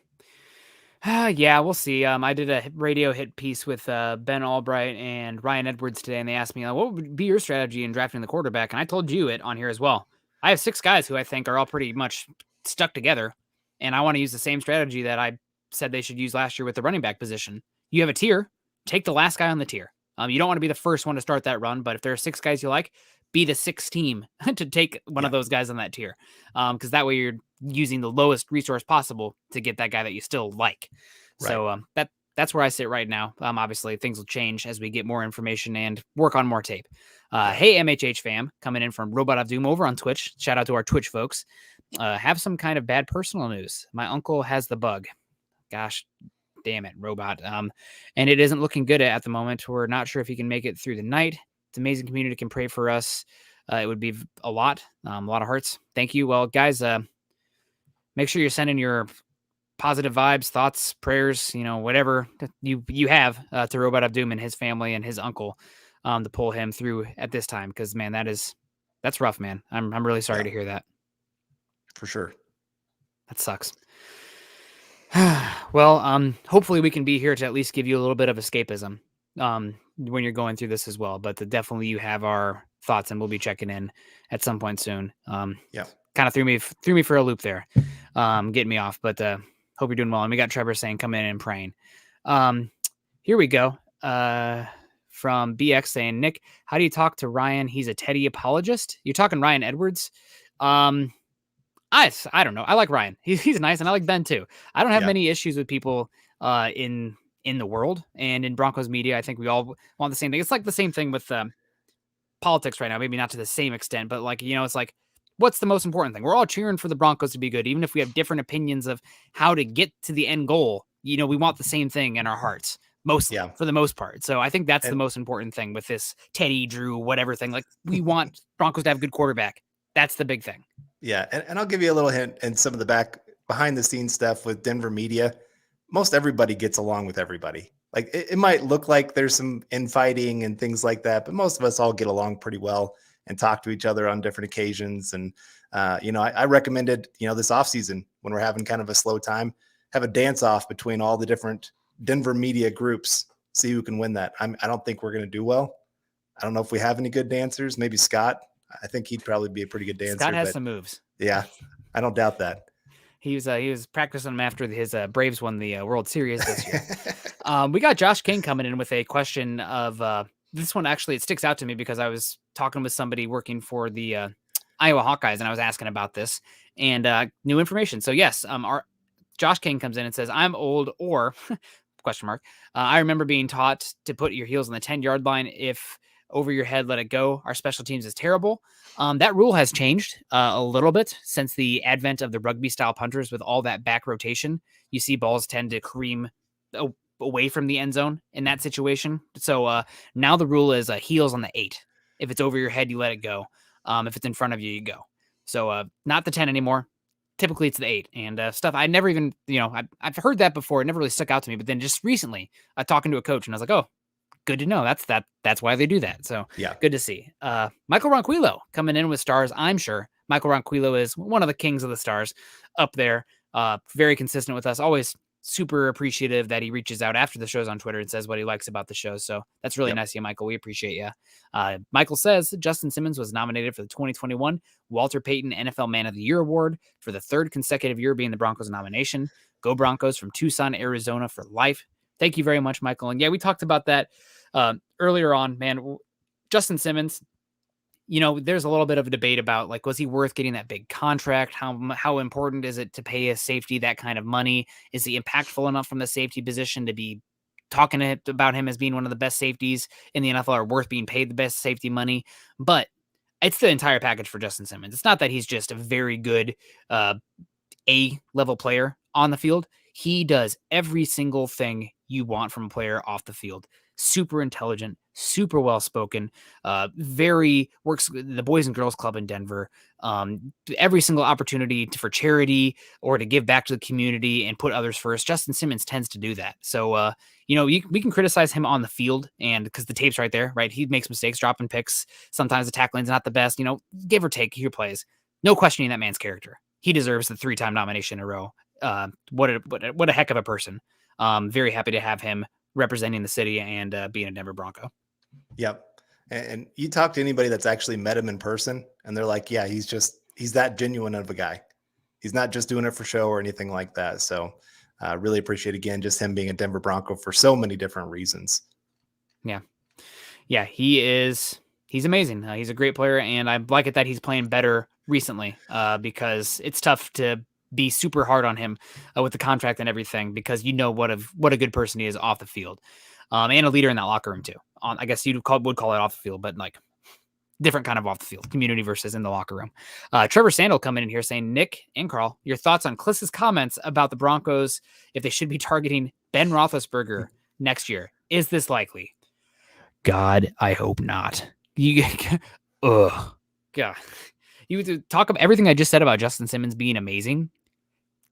Yeah, we'll see. I did a radio hit piece with Ben Albright and Ryan Edwards today, and they asked me, what would be your strategy in drafting the quarterback? And I told you it on here as well. I have 6 guys who I think are all pretty much stuck together, and I want to use the same strategy that I said they should use last year with the running back position. You have a tier, take the last guy on the tier. You don't want to be the first one to start that run, but if there are 6 guys you like, be the 6th team to take one of those guys on that tier. Because that way you're using the lowest resource possible to get that guy that you still like. Right. So that's where I sit right now. Obviously things will change as we get more information and work on more tape. Hey, MHH fam, coming in from Robot of Doom over on Twitch. Shout out to our Twitch folks. Have some kind of bad personal news. My uncle has the bug. Gosh, damn it, Robot. And it isn't looking good at the moment. We're not sure if he can make it through the night. It's amazing community can pray for us. It would be a lot of hearts. Thank you. Well, guys, make sure you're sending your positive vibes, thoughts, prayers, whatever you have to Robot of Doom and his family and his uncle to pull him through at this time. Because, man, that's rough, man. I'm really sorry to hear that. For sure. That sucks. Well, hopefully we can be here to at least give you a little bit of escapism when you're going through this as well. But definitely you have our thoughts, and we'll be checking in at some point soon. Kind of threw me for a loop there, getting me off. But hope you're doing well. And we got Trevor saying come in and praying. Here we go. From BX saying, Nick, how do you talk to Ryan? He's a Teddy apologist. You're talking Ryan Edwards. I don't know. I like Ryan. He's nice, and I like Ben too. I don't have many issues with people in the world and in Broncos media. I think we all want the same thing. It's like the same thing with politics right now. Maybe not to the same extent, but it's like, what's the most important thing? We're all cheering for the Broncos to be good, even if we have different opinions of how to get to the end goal. We want the same thing in our hearts, mostly for the most part. So I think that's the most important thing with this Teddy, Drew, whatever thing. Like, we want Broncos to have a good quarterback. That's the big thing. Yeah, and I'll give you a little hint and some of the behind the scenes stuff with Denver media. Most everybody gets along with everybody. Like it might look like there's some infighting and things like that, but most of us all get along pretty well and talk to each other on different occasions. And I recommended this offseason when we're having kind of a slow time, have a dance off between all the different Denver media groups. See who can win that. I don't think we're going to do well. I don't know if we have any good dancers. Maybe Scott. I think he'd probably be a pretty good dancer. Scott has some moves. Yeah, I don't doubt that. He was practicing them after his Braves won the World Series this year. We got Josh King coming in with a question of this one. Actually, it sticks out to me because I was talking with somebody working for the Iowa Hawkeyes, and I was asking about this and new information. So yes, our Josh King comes in and says, "I'm old," or question mark. I remember being taught to put your heels on the 10-yard line. If over your head, let it go. Our special teams is terrible. That rule has changed a little bit since the advent of the rugby style punters with all that back rotation. You see balls tend to cream away from the end zone in that situation. So now the rule is heels on the 8. If it's over your head, you let it go. If it's in front of you, you go. So not the 10 anymore. typically it's the 8 and stuff. I never even, I've heard that before. It never really stuck out to me. But then just recently, talking to a coach, and I was like, oh, good to know. That's why they do that. So Yeah. good to see. Michael Ronquillo coming in with stars. I'm sure Michael Ronquillo is one of the kings of the stars up there. Very consistent with us. Always super appreciative that he reaches out after the shows on Twitter and says what he likes about the show. So that's really nice of you, Michael. We appreciate you. Michael says Justin Simmons was nominated for the 2021 Walter Payton NFL Man of the Year Award for the 3rd consecutive year being the Broncos nomination. Go Broncos from Tucson, Arizona for life. Thank you very much, Michael. And yeah, we talked about that earlier on, man. Justin Simmons, there's a little bit of a debate about, like, was he worth getting that big contract? How important is it to pay a safety that kind of money? Is he impactful enough from the safety position to be talking about him as being one of the best safeties in the NFL, or worth being paid the best safety money? But it's the entire package for Justin Simmons. It's not that he's just a very good A-level player on the field. He does every single thing you want from a player off the field. Super intelligent, super well-spoken, works the Boys and Girls Club in Denver. Every single opportunity for charity or to give back to the community and put others first. Justin Simmons tends to do that. So, we can criticize him on the field, and because the tape's right there, right? He makes mistakes, dropping picks. Sometimes the tackling's not the best, give or take, he plays. No questioning that man's character. He deserves the 3-time nomination in a row. What a heck of a person. Very happy to have him representing the city and being a Denver Bronco. Yep. And you talk to anybody that's actually met him in person, and they're like, yeah, he's that genuine of a guy. He's not just doing it for show or anything like that. So really appreciate, again, just him being a Denver Bronco for so many different reasons. Yeah. Yeah, he's amazing. He's a great player, and I like it that he's playing better recently because it's tough to be super hard on him with the contract and everything, because what a good person he is off the field, and a leader in that locker room too. I guess you would call it off the field, but like different kind of off the field, community versus in the locker room. Trevor Sandel coming in here saying, Nick and Carl, your thoughts on Kliss's comments about the Broncos, if they should be targeting Ben Roethlisberger next year. Is this likely? God, I hope not. God. You would talk about everything I just said about Justin Simmons being amazing.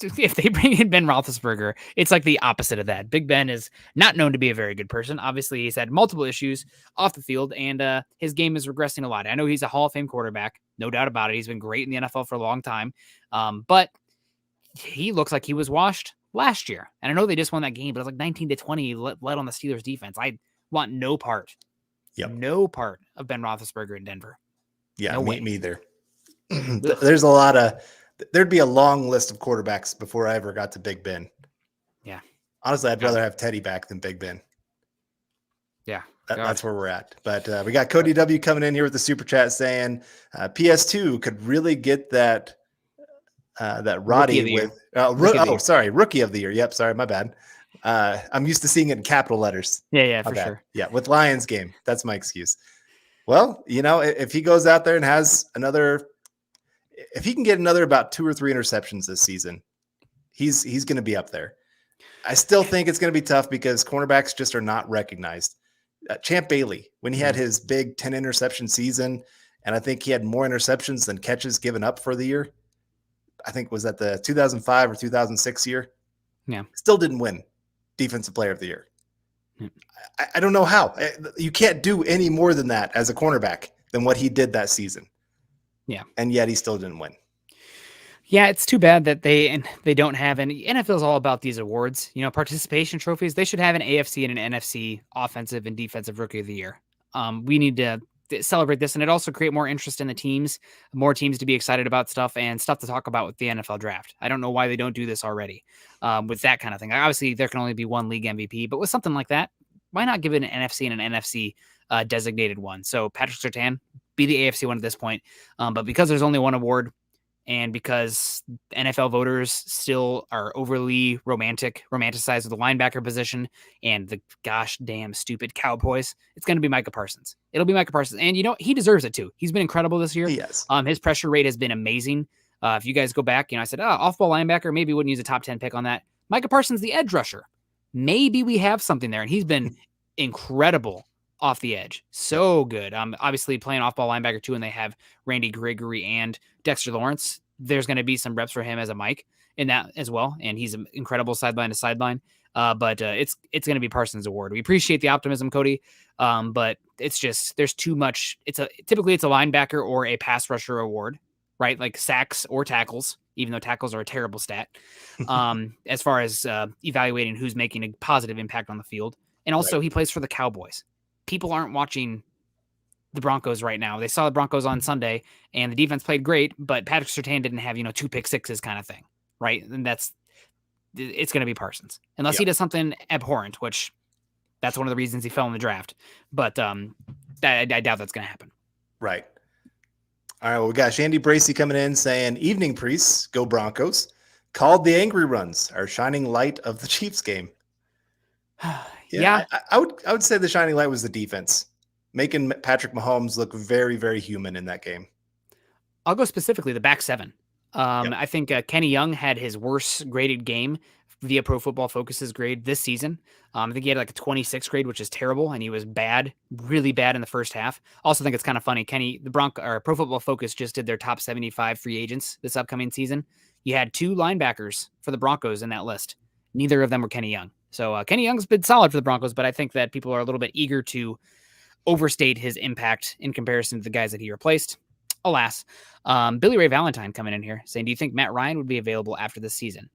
If they bring in Ben Roethlisberger, it's like the opposite of that. Big Ben is not known to be a very good person. Obviously, he's had multiple issues off the field, and his game is regressing a lot. I know he's a Hall of Fame quarterback, no doubt about it. He's been great in the NFL for a long time, but he looks like he was washed last year. And I know they just won that game, but it was like 19-20 led on the Steelers defense. I want no part of Ben Roethlisberger in Denver. Yeah, me either. There'd be a long list of quarterbacks before I ever got to Big Ben. Yeah. Honestly, I'd rather have Teddy back than Big Ben. Yeah. That's where we're at. But we got Cody W coming in here with the super chat saying PS2 could really get that Roddy with Rookie of the Year. Yep, sorry, my bad. I'm used to seeing it in capital letters. Yeah, for sure. Yeah, with Lions game. That's my excuse. Well, if he goes out there and has if he can get another about 2 or 3 interceptions this season, he's going to be up there. I still think it's going to be tough because cornerbacks just are not recognized. Champ Bailey, when he had his big 10 interception season, and I think he had more interceptions than catches given up for the year. I think was that the 2005 or 2006 year. Yeah. Still didn't win Defensive Player of the Year. I don't know how. You can't do any more than that as a cornerback than what he did that season. Yeah. And yet he still didn't win. Yeah, it's too bad that they don't have any. NFL is all about these awards, participation trophies. They should have an AFC and an NFC offensive and defensive rookie of the year. We need to celebrate this, and it also create more interest in the teams, more teams to be excited about stuff and stuff to talk about with the NFL draft. I don't know why they don't do this already with that kind of thing. Obviously, there can only be one league MVP, but with something like that, why not give it an NFC and an NFC designated one? So Patrick Surtain, be the AFC one at this point. But because there's only one award, and because NFL voters still are overly romanticized the linebacker position and the gosh damn stupid Cowboys, it's going to be Micah Parsons. It'll be Micah Parsons. And he deserves it too. He's been incredible this year. Yes. His pressure rate has been amazing. If you guys go back, I said, off-ball linebacker, maybe wouldn't use a top 10 pick on that. Micah Parsons, the edge rusher. Maybe we have something there. And he's been incredible off the edge. So good. Obviously playing off-ball linebacker too, and they have Randy Gregory and Dexter Lawrence. there's going to be some reps for him as a Mike in that as well. And he's an incredible sideline to sideline. But it's going to be Parsons' award. We appreciate the optimism, Cody. But it's just, there's too much. Typically it's a linebacker or a pass rusher award, right? Like sacks or tackles, even though tackles are a terrible stat. As far as evaluating who's making a positive impact on the field. And also he plays for the Cowboys. People aren't watching the Broncos right now. They saw the Broncos on Sunday and the defense played great, but Patrick Surtain didn't have, 2 pick sixes kind of thing. Right. And it's going to be Parsons unless he does something abhorrent, which that's one of the reasons he fell in the draft. But I doubt that's going to happen. Right. All right. Well, we got Shandy Bracey coming in saying, evening priests, go Broncos. Called the angry runs, our shining light of the Chiefs game. Yeah. I would say the shining light was the defense, making Patrick Mahomes look very, very human in that game. I'll go specifically the back seven. I think Kenny Young had his worst graded game via Pro Football Focus's grade this season. I think he had like a 26 grade, which is terrible, and he was bad, really bad in the first half. Also think it's kind of funny. Pro Football Focus just did their top 75 free agents this upcoming season. You had 2 linebackers for the Broncos in that list. Neither of them were Kenny Young. So Kenny Young's been solid for the Broncos, but I think that people are a little bit eager to overstate his impact in comparison to the guys that he replaced. Alas. Billy Ray Valentine coming in here saying, do you think Matt Ryan would be available after this season?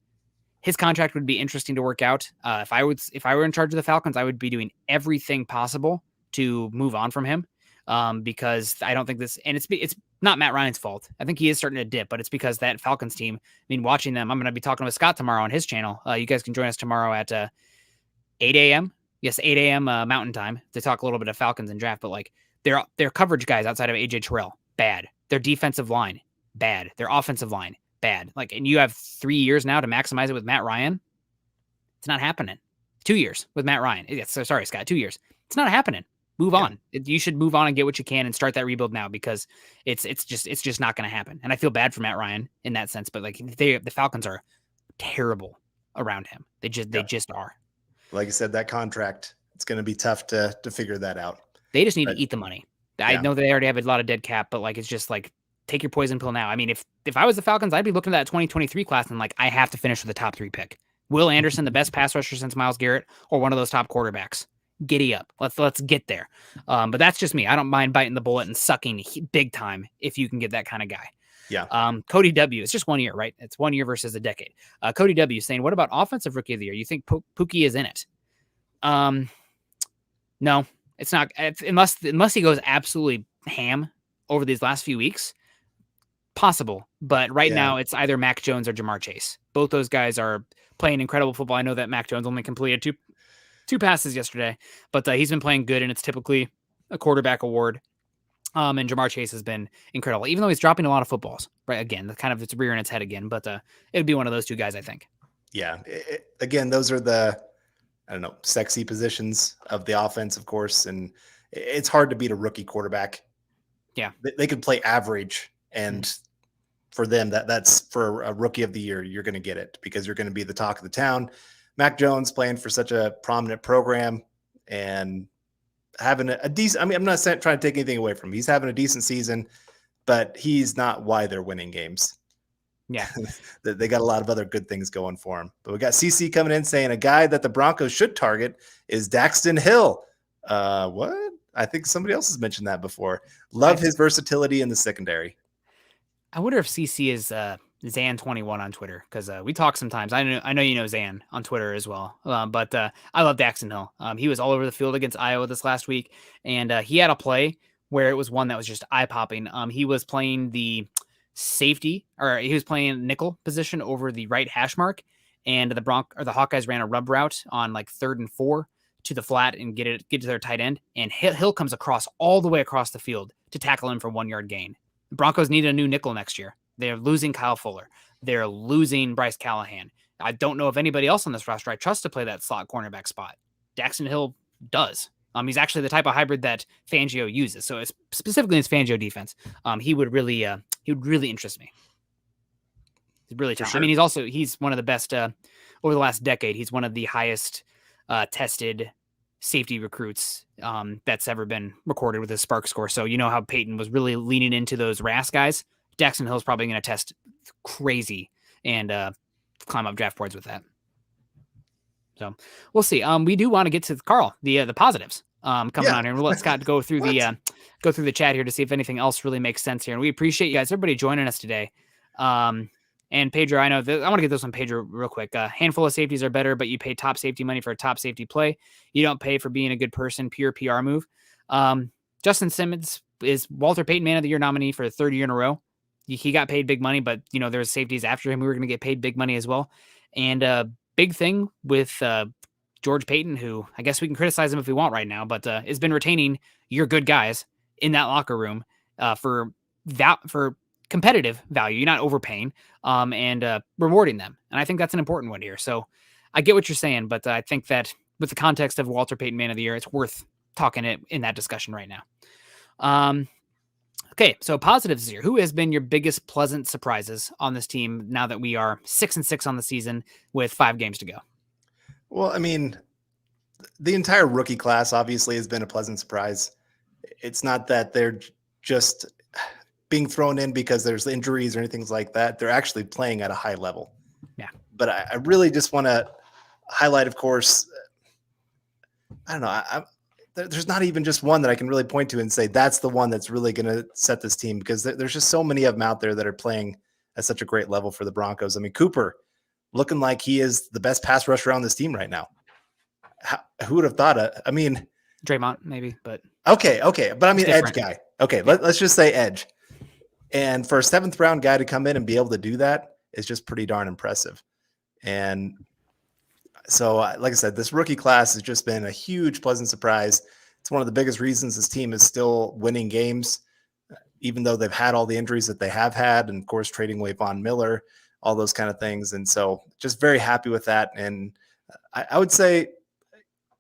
His contract would be interesting to work out. If I were in charge of the Falcons, I would be doing everything possible to move on from him. Because I don't think this, and it's not Matt Ryan's fault. I think he is starting to dip, but it's because that Falcons team, I mean, watching them, I'm going to be talking with Scott tomorrow on his channel. You guys can join us tomorrow at 8 a.m. Yes, 8 a.m. Mountain time to talk a little bit of Falcons and draft, but like their coverage guys outside of AJ Terrell, bad. Their defensive line, bad. Their offensive line, bad. Like, and you have 3 years now to maximize it with Matt Ryan. It's not happening. 2 years with Matt Ryan. So sorry, Scott, 2 years. It's not happening. Move on. You should move on and get what you can and start that rebuild now because it's just not going to happen. And I feel bad for Matt Ryan in that sense, but like the Falcons are terrible around him. They just are. Like I said, that contract, it's going to be tough to figure that out. They just need to eat the money. I know they already have a lot of dead cap, but like, it's just like, take your poison pill now. I mean, if I was the Falcons, I'd be looking at that 2023 class and like, I have to finish with the top 3 pick. Will Anderson, the best pass rusher since Myles Garrett, or one of those top quarterbacks. Giddy up. Let's get there. But that's just me. I don't mind biting the bullet and sucking big time if you can get that kind of guy. Yeah. Cody W. It's just 1 year, right? It's 1 year versus a decade. Cody W. saying, what about offensive rookie of the year? You think Pookie is in it? No, it's not. Unless he goes absolutely ham over these last few weeks, possible. But right now it's either Mac Jones or Jamar Chase. Both those guys are playing incredible football. I know that Mac Jones only completed two passes yesterday, but he's been playing good, and it's typically a quarterback award. And Jamar Chase has been incredible, even though he's dropping a lot of footballs. Right, again, it's rearing its head again. But it would be one of those 2 guys, I think. Yeah. Again, those are the, I don't know, sexy positions of the offense, of course, and it's hard to beat a rookie quarterback. Yeah, they could play average, and for them, that's for a rookie of the year, you're going to get it because you're going to be the talk of the town. Mac Jones playing for such a prominent program and having a decent, I mean, I'm not trying to take anything away from him. He's having a decent season, but he's not why they're winning games. Yeah. They got a lot of other good things going for him. But we got CC coming in saying a guy that the Broncos should target is Daxton Hill. What? I think somebody else has mentioned that before. Love his versatility in the secondary. I wonder if CC is Zan21 on Twitter, because we talk sometimes. I know you know Zan on Twitter as well. But I love Daxton Hill. He was all over the field against Iowa this last week, and he had a play where it was one that was just eye-popping. He was playing the safety, or he was playing nickel position over the right hash mark, and the Hawkeyes ran a rub route on like 3rd and 4 to the flat and get to their tight end, and Hill comes across all the way across the field to tackle him for 1 yard gain. The Broncos need a new nickel next year. They're losing Kyle Fuller. They're losing Bryce Callahan. I don't know if anybody else on this roster I trust to play that slot cornerback spot. Daxton Hill does. He's actually the type of hybrid that Fangio uses. So it's specifically in his Fangio defense, he would really interest me. He's really talented. Sure. I mean, he's one of the best over the last decade. He's one of the highest tested safety recruits that's ever been recorded with his Spark score. So you know how Peyton was really leaning into those RAS guys. Jackson Hill's probably going to test crazy and climb up draft boards with that. So we'll see. We do want to get to Carl, the positives coming on here, and we'll let Scott go through the chat here to see if anything else really makes sense here. And we appreciate you guys, everybody joining us today. And Pedro, I know that I want to get this one, Pedro, real quick. A handful of safeties are better, but you pay top safety money for a top safety play. You don't pay for being a good person, pure PR move. Justin Simmons is Walter Payton Man of the Year nominee for the third year in a row. He got paid big money, but there's safeties after him who were going to get paid big money as well. And big thing with George Payton, who I guess we can criticize him if we want right now, but has been retaining your good guys in that locker room for competitive value. You're not overpaying and rewarding them. And I think that's an important one here. So I get what you're saying, but I think that with the context of Walter Payton Man of the Year, it's worth talking it in that discussion right now. Okay, so positives here. Who has been your biggest pleasant surprises on this team now that we are 6-6 on the season with 5 games to go? Well, I mean, the entire rookie class obviously has been a pleasant surprise. It's not that they're just being thrown in because there's injuries or anything like that. They're actually playing at a high level. Yeah. But I really just want to highlight, of course, I don't know. There's not even just one that I can really point to and say that's the one that's really going to set this team, because there's just so many of them out there that are playing at such a great level for the Broncos. I mean, Cooper looking like he is the best pass rusher on this team right now. Who would have thought I mean, Draymond maybe, but okay. But I mean, edge guy. Okay. Let's just say edge. And for a 7th round guy to come in and be able to do that is just pretty darn impressive. And so, like I said, this rookie class has just been a huge pleasant surprise. It's one of the biggest reasons this team is still winning games, even though they've had all the injuries that they have had, and of course, trading away Von Miller, all those kind of things. And so just very happy with that. And I would say,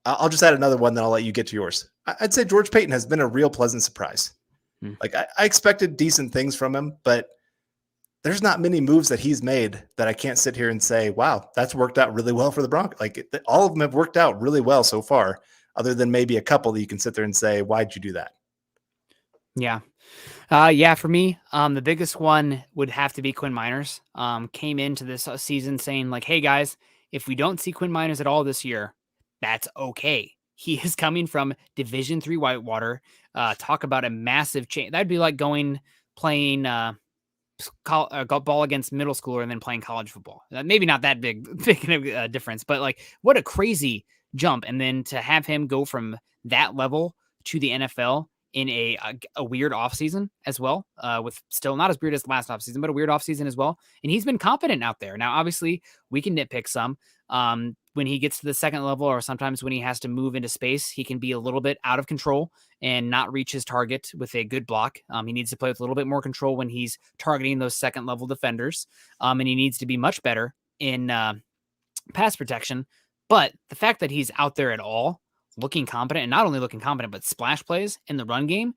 I'll just add another one, then I'll let you get to yours. I'd say George Payton has been a real pleasant surprise. Like I expected decent things from him, but there's not many moves that he's made that I can't sit here and say, wow, that's worked out really well for the Broncos. Like all of them have worked out really well so far, other than maybe a couple that you can sit there and say, why'd you do that? Yeah. Yeah, for me, the biggest one would have to be Quinn Miners. Came into this season saying like, hey guys, if we don't see Quinn Miners at all this year, that's okay. He is coming from Division III Whitewater. Talk about a massive change. That'd be like playing ball against middle schooler and then playing college football. Maybe not that big of a difference, but like what a crazy jump. And then to have him go from that level to the NFL in a weird offseason as well, with still not as weird as last offseason, but a weird offseason as well. And he's been confident out there. Now, obviously, we can nitpick some. When he gets to the second level, or sometimes when he has to move into space, he can be a little bit out of control and not reach his target with a good block. He needs to play with a little bit more control when he's targeting those second level defenders. And he needs to be much better in pass protection. But the fact that he's out there at all, looking competent, and not only looking competent, but splash plays in the run game,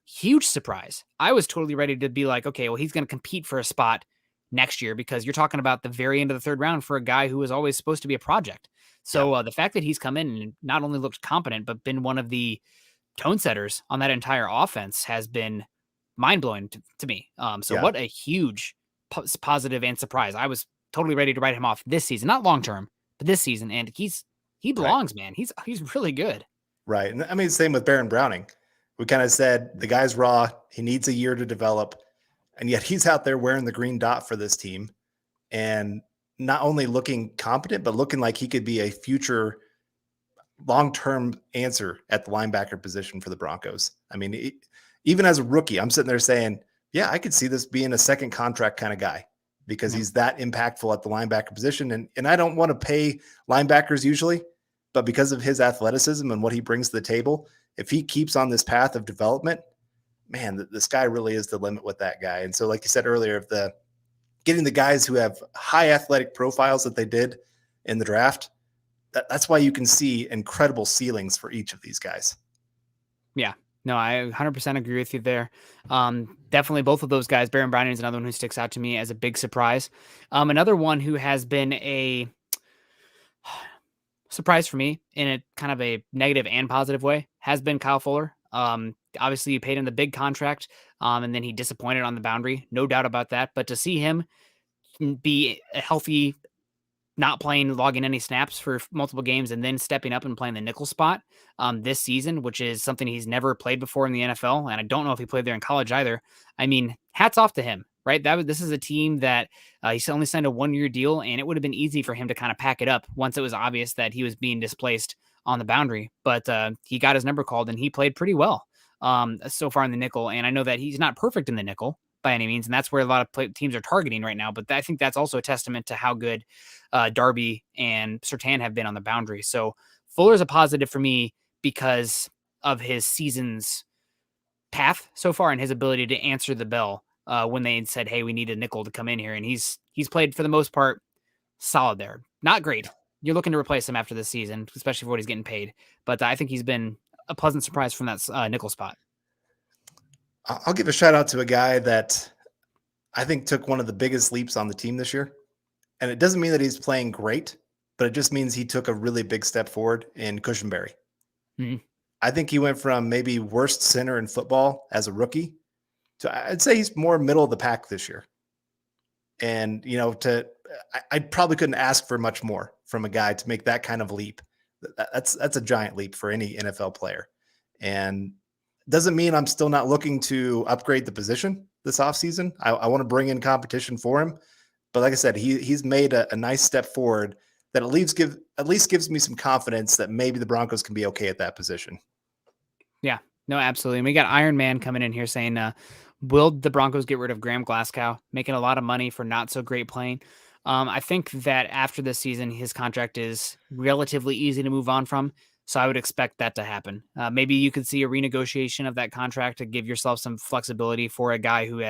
huge surprise. I was totally ready to be like, okay, well, he's going to compete for a spot next year, because you're talking about the very end of the 3rd round for a guy who was always supposed to be a project. So the fact that he's come in and not only looked competent, but been one of the tone setters on that entire offense has been mind-blowing to me. What a huge positive and surprise. I was totally ready to write him off this season, not long-term, but this season. And he belongs, right. Man. He's really good. Right. And I mean, same with Baron Browning. We kind of said the guy's raw. He needs a year to develop. And yet he's out there wearing the green dot for this team and not only looking competent, but looking like he could be a future long-term answer at the linebacker position for the Broncos. I mean, even as a rookie, I'm sitting there saying, yeah, I could see this being a second contract kind of guy, because he's that impactful at the linebacker position. And I don't want to pay linebackers usually, but because of his athleticism and what he brings to the table, if he keeps on this path of development, man, the sky really is the limit with that guy. And so, like you said earlier, of getting the guys who have high athletic profiles that they did in the draft, that's why you can see incredible ceilings for each of these guys. Yeah, no, I 100% agree with you there. Definitely both of those guys. Baron Browning is another one who sticks out to me as a big surprise. Another one who has been a surprise for me in a kind of a negative and positive way has been Kyle Fuller. Obviously, you paid him the big contract. And then he disappointed on the boundary, no doubt about that. But to see him be a healthy, not playing, logging any snaps for multiple games, and then stepping up and playing the nickel spot this season, which is something he's never played before in the NFL. And I don't know if he played there in college either. I mean, hats off to him, right? This is a team that he only signed a 1-year deal, and it would have been easy for him to kind of pack it up once it was obvious that he was being displaced on the boundary. But he got his number called, and he played pretty well so far in the nickel. And I know that he's not perfect in the nickel by any means, and that's where a lot of teams are targeting right now. But I think that's also a testament to how good Darby and Surtain have been on the boundary. So Fuller's a positive for me because of his season's path so far and his ability to answer the bell when they said, hey, we need a nickel to come in here. And he's played for the most part solid there. Not great. You're looking to replace him after this season, especially for what he's getting paid. But I think he's been a pleasant surprise from that nickel spot. I'll give a shout out to a guy that I think took one of the biggest leaps on the team this year. And it doesn't mean that he's playing great, but it just means he took a really big step forward in Cushenberry. Mm-hmm. I think he went from maybe worst center in football as a rookie to, I'd say he's more middle of the pack this year. And, I probably couldn't ask for much more from a guy to make that kind of leap. That's a giant leap for any NFL player. And doesn't mean I'm still not looking to upgrade the position this offseason. I want to bring in competition for him. But like I said, he's made a nice step forward that at least gives me some confidence that maybe the Broncos can be okay at that position. Yeah, no, absolutely. And we got Iron Man coming in here saying, will the Broncos get rid of Graham Glasgow, making a lot of money for not so great playing? I think that after this season, his contract is relatively easy to move on from. So I would expect that to happen. Maybe you could see a renegotiation of that contract to give yourself some flexibility for a guy who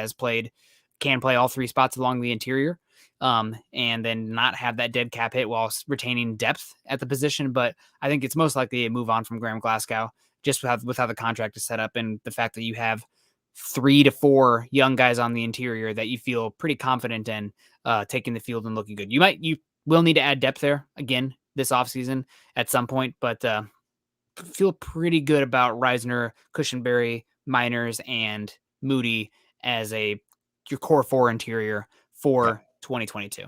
can play all 3 spots along the interior, and then not have that dead cap hit while retaining depth at the position. But I think it's most likely a move on from Graham Glasgow, just with how the contract is set up and the fact that you have 3 to 4 young guys on the interior that you feel pretty confident in taking the field and looking good. You will need to add depth there again this offseason at some point, but feel pretty good about Reisner, Cushenberry, Miners, and Moody as your core 4 interior for 2022.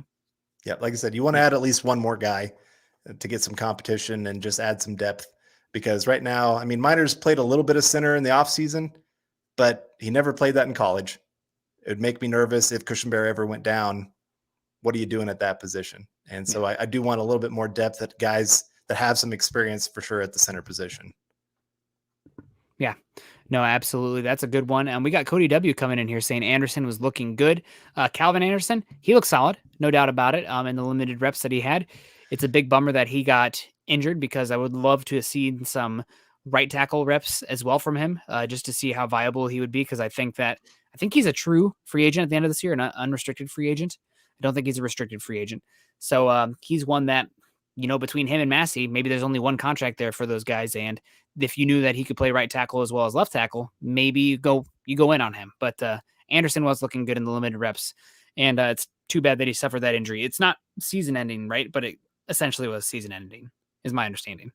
Yeah, like I said, you want to add at least one more guy to get some competition and just add some depth, because right now, I mean, Miners played a little bit of center in the offseason, but he never played that in college. It would make me nervous if Cushenberry ever went down. What are you doing at that position? And so I do want a little bit more depth at guys that have some experience for sure at the center position. Yeah, no, absolutely. That's a good one. And we got Cody W coming in here saying Anderson was looking good. Calvin Anderson, he looks solid, no doubt about it. In the limited reps that he had, it's a big bummer that he got injured, because I would love to have seen some right tackle reps as well from him, just to see how viable he would be. Because I think he's a true free agent at the end of this year, an unrestricted free agent. I don't think he's a restricted free agent. So he's one that, between him and Massey, maybe there's only one contract there for those guys. And if you knew that he could play right tackle as well as left tackle, maybe you go in on him. But Anderson was looking good in the limited reps. And it's too bad that he suffered that injury. It's not season ending, right? But it essentially was season ending, is my understanding.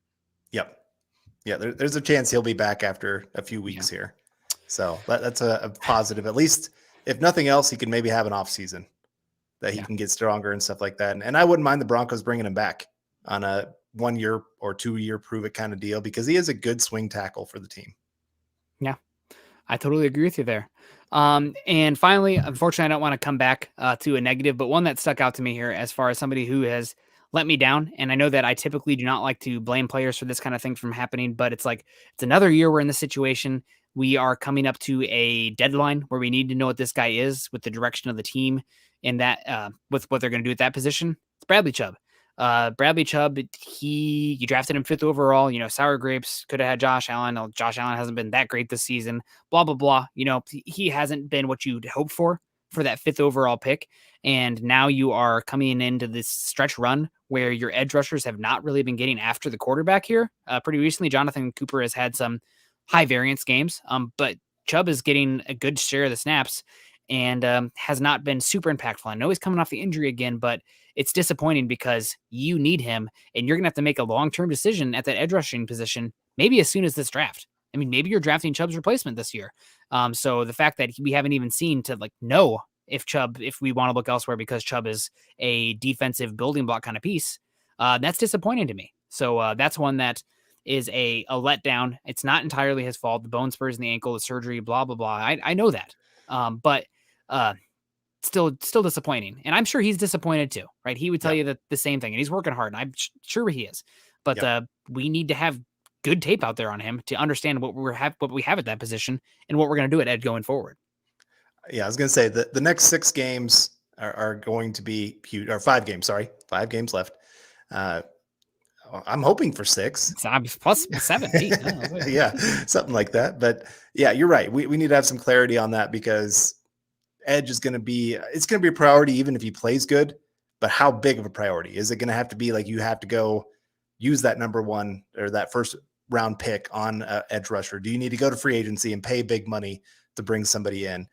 Yep. Yeah, there's a chance he'll be back after a few weeks here. So that's a positive. At least, if nothing else, he can maybe have an off season that he can get stronger and stuff like that. And I wouldn't mind the Broncos bringing him back on a 1-year or 2-year prove it kind of deal, because he is a good swing tackle for the team. Yeah, I totally agree with you there. And finally, unfortunately, I don't want to come back to a negative, but one that stuck out to me here as far as somebody who has let me down. And I know that I typically do not like to blame players for this kind of thing from happening, but it's another year we're in this situation. We are coming up to a deadline where we need to know what this guy is with the direction of the team, and that with what they're going to do at that position. It's Bradley Chubb. Bradley Chubb, you drafted him 5th overall. Sour grapes, could have had Josh Allen. Josh Allen hasn't been that great this season. Blah, blah, blah. He hasn't been what you'd hope for that 5th overall pick. And now you are coming into this stretch run where your edge rushers have not really been getting after the quarterback here. Pretty recently, Jonathan Cooper has had some high variance games, but Chubb is getting a good share of the snaps and has not been super impactful. I know he's coming off the injury again, but it's disappointing because you need him, and you're going to have to make a long-term decision at that edge rushing position, maybe as soon as this draft. I mean, maybe you're drafting Chubb's replacement this year. So the fact that we haven't even seen to like know if we want to look elsewhere because Chubb is a defensive building block kind of piece, that's disappointing to me. So that's one that is a letdown. It's not entirely his fault. The bone spurs in the ankle, the surgery, blah, blah, blah. I know that. But still disappointing. And I'm sure he's disappointed too, right? He would tell you that the same thing, and he's working hard, and I'm sure he is. But we need to have good tape out there on him to understand what we have at that position and what we're going to do at Ed going forward. Yeah, I was going to say the next 6 games are going to be huge, or 5 games. Sorry, 5 games left. I'm hoping for 6. Plus 7, 8. Yeah, something like that. But yeah, you're right. We need to have some clarity on that because Edge is going to be a priority even if he plays good. But how big of a priority? Is it going to have to be like you have to go use that number 1 or that first round pick on edge rusher? Do you need to go to free agency and pay big money to bring somebody in?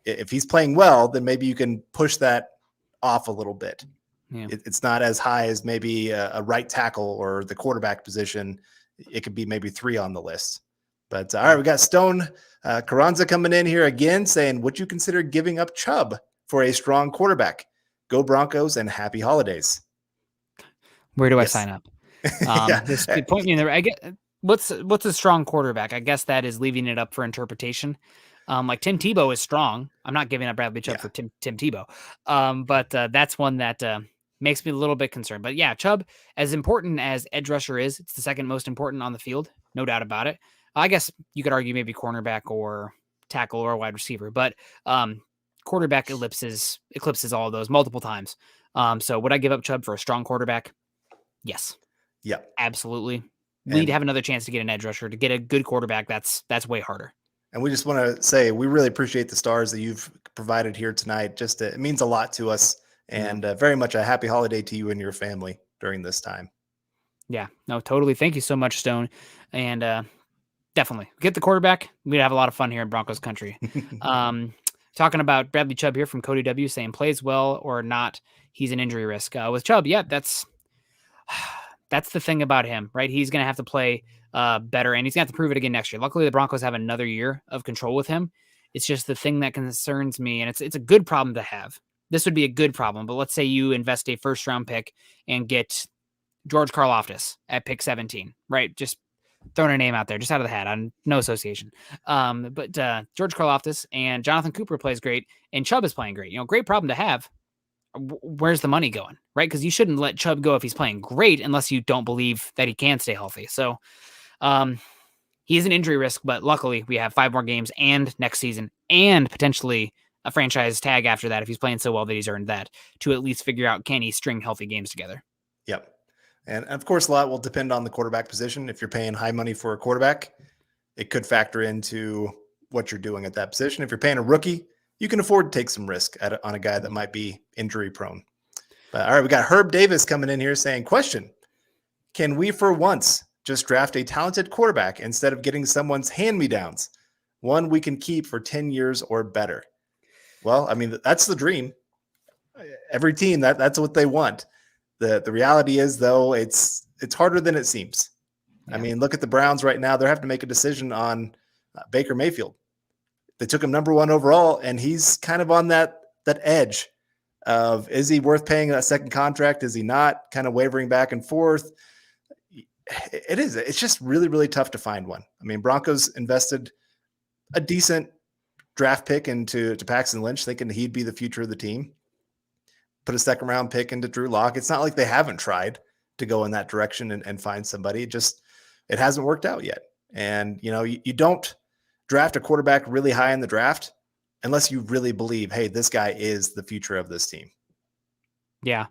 If he's playing well, then maybe you can push that off a little bit. Yeah. It's not as high as maybe a right tackle or the quarterback position. It could be maybe 3 on the list. But all right, we got Stone Carranza coming in here again saying, would you consider giving up Chubb for a strong quarterback? Go Broncos and happy holidays. Where do I sign up? Just point me in there. I get what's a strong quarterback? I guess that is leaving it up for interpretation. Like Tim Tebow is strong. I'm not giving up Bradley Chubb for Tim Tebow. But that's one that makes me a little bit concerned. But yeah, Chubb, as important as edge rusher is, it's the second most important on the field, no doubt about it. I guess you could argue maybe cornerback or tackle or wide receiver, but quarterback eclipses all of those multiple times. So would I give up Chubb for a strong quarterback? Yes. Yeah, absolutely. We'd have another chance to get an edge rusher. To get a good quarterback, that's way harder. And we just want to say we really appreciate the stars that you've provided here tonight. Just it means a lot to us, and very much a happy holiday to you and your family during this time. Yeah, no, totally. Thank you so much, Stone. And definitely get the quarterback. We'd have a lot of fun here in Broncos country. Talking about Bradley Chubb here from Cody W saying plays well or not, he's an injury risk. With Chubb, yeah, that's the thing about him, right? He's going to have to play better, and he's going to have to prove it again next year. Luckily, the Broncos have another year of control with him. It's just the thing that concerns me, and it's a good problem to have. This would be a good problem, but let's say you invest a first-round pick and get George Karlaftis at pick 17, right? Just throwing a name out there, just out of the hat, on no association. But George Karlaftis and Jonathan Cooper plays great, and Chubb is playing great. Great problem to have. Where's the money going, right? Because you shouldn't let Chubb go if he's playing great unless you don't believe that he can stay healthy. So he's an injury risk, but luckily we have 5 more games and next season and potentially a franchise tag after that if he's playing so well that he's earned that, to at least figure out, can he string healthy games together? Yep. And of course, a lot will depend on the quarterback position. If you're paying high money for a quarterback, it could factor into what you're doing at that position. If you're paying a rookie, you can afford to take some risk on a guy that might be injury prone. But all right, we got Herb Davis coming in here saying, question, can we for once just draft a talented quarterback instead of getting someone's hand-me-downs, one we can keep for 10 years or better? Well, I mean, that's the dream. Every team, that's what they want. The reality is, though, it's harder than it seems. Yeah. I mean, look at the Browns right now. They're having to make a decision on Baker Mayfield. They took him number 1 overall, and he's kind of on that edge of, is he worth paying a second contract? Is he not? Kind of wavering back and forth. It is. It's just really, really tough to find one. I mean, Broncos invested a decent draft pick into Paxton Lynch, thinking he'd be the future of the team. Put a second round pick into Drew Lock. It's not like they haven't tried to go in that direction and find somebody. It hasn't worked out yet. And, you don't draft a quarterback really high in the draft unless you really believe, hey, this guy is the future of this team. Yeah.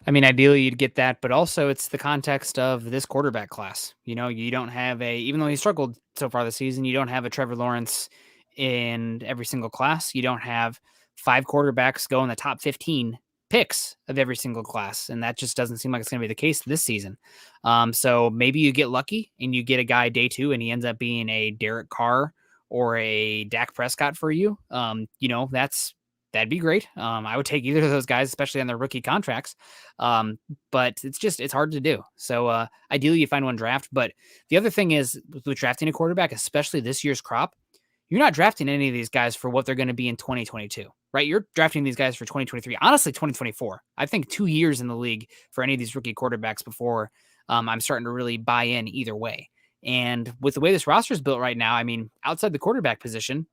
I mean, ideally you'd get that, but also it's the context of this quarterback class. You don't have even though he struggled so far this season, you don't have a Trevor Lawrence in every single class. You don't have 5 quarterbacks go in the top 15 picks of every single class. And that just doesn't seem like it's going to be the case this season. So maybe you get lucky and you get a guy day 2 and he ends up being a Derek Carr or a Dak Prescott for you. That's that'd be great. I would take either of those guys, especially on their rookie contracts. But it's hard to do. So ideally you find one draft. But the other thing is with drafting a quarterback, especially this year's crop, you're not drafting any of these guys for what they're going to be in 2022, right? You're drafting these guys for 2023, honestly, 2024. I think 2 years in the league for any of these rookie quarterbacks before I'm starting to really buy in either way. And with the way this roster is built right now, I mean, outside the quarterback position,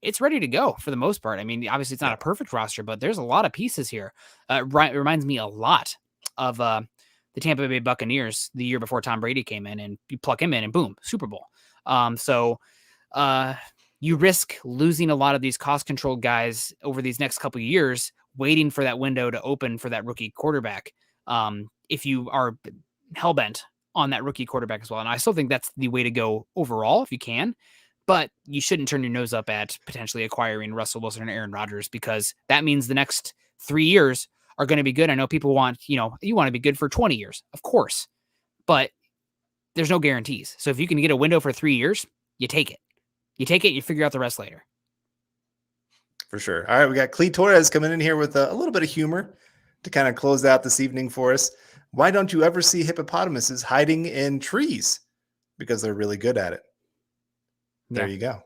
it's ready to go for the most part. I mean, obviously it's not a perfect roster, but there's a lot of pieces here. It reminds me a lot of the Tampa Bay Buccaneers the year before Tom Brady came in, and you pluck him in and boom, Super Bowl. So you risk losing a lot of these cost-controlled guys over these next couple of years, waiting for that window to open for that rookie quarterback. If you are hell-bent on that rookie quarterback as well. And I still think that's the way to go overall if you can, but you shouldn't turn your nose up at potentially acquiring Russell Wilson and Aaron Rodgers, because that means the next 3 years are going to be good. I know people want, you want to be good for 20 years, of course, but there's no guarantees. So if you can get a window for 3 years, you take it. You take it, you figure out the rest later. For sure. All right, we got Clee Torres coming in here with a little bit of humor to kind of close out this evening for us. Why don't you ever see hippopotamuses hiding in trees? Because they're really good at it. There you go.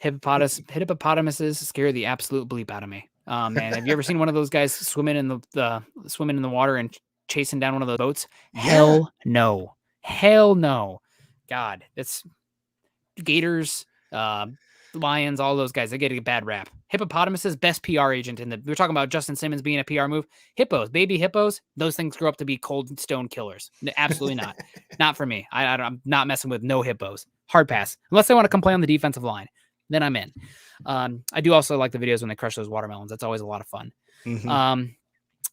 Hippopotamuses scare the absolute bleep out of me. Man, have you ever seen one of those guys swimming in the water and chasing down one of those boats? Yeah. Hell no. God, it's gators, lions, all those guys, they get a bad rap. Hippopotamuses, best PR agent we're talking about Justin Simmons being a PR move. Hippos, baby hippos, those things grow up to be cold stone killers. Absolutely not. Not for me. I'm not messing with no hippos. Hard pass. Unless they want to come play on the defensive line, then I'm in. I do also like the videos when they crush those watermelons. That's always a lot of fun. Mm-hmm.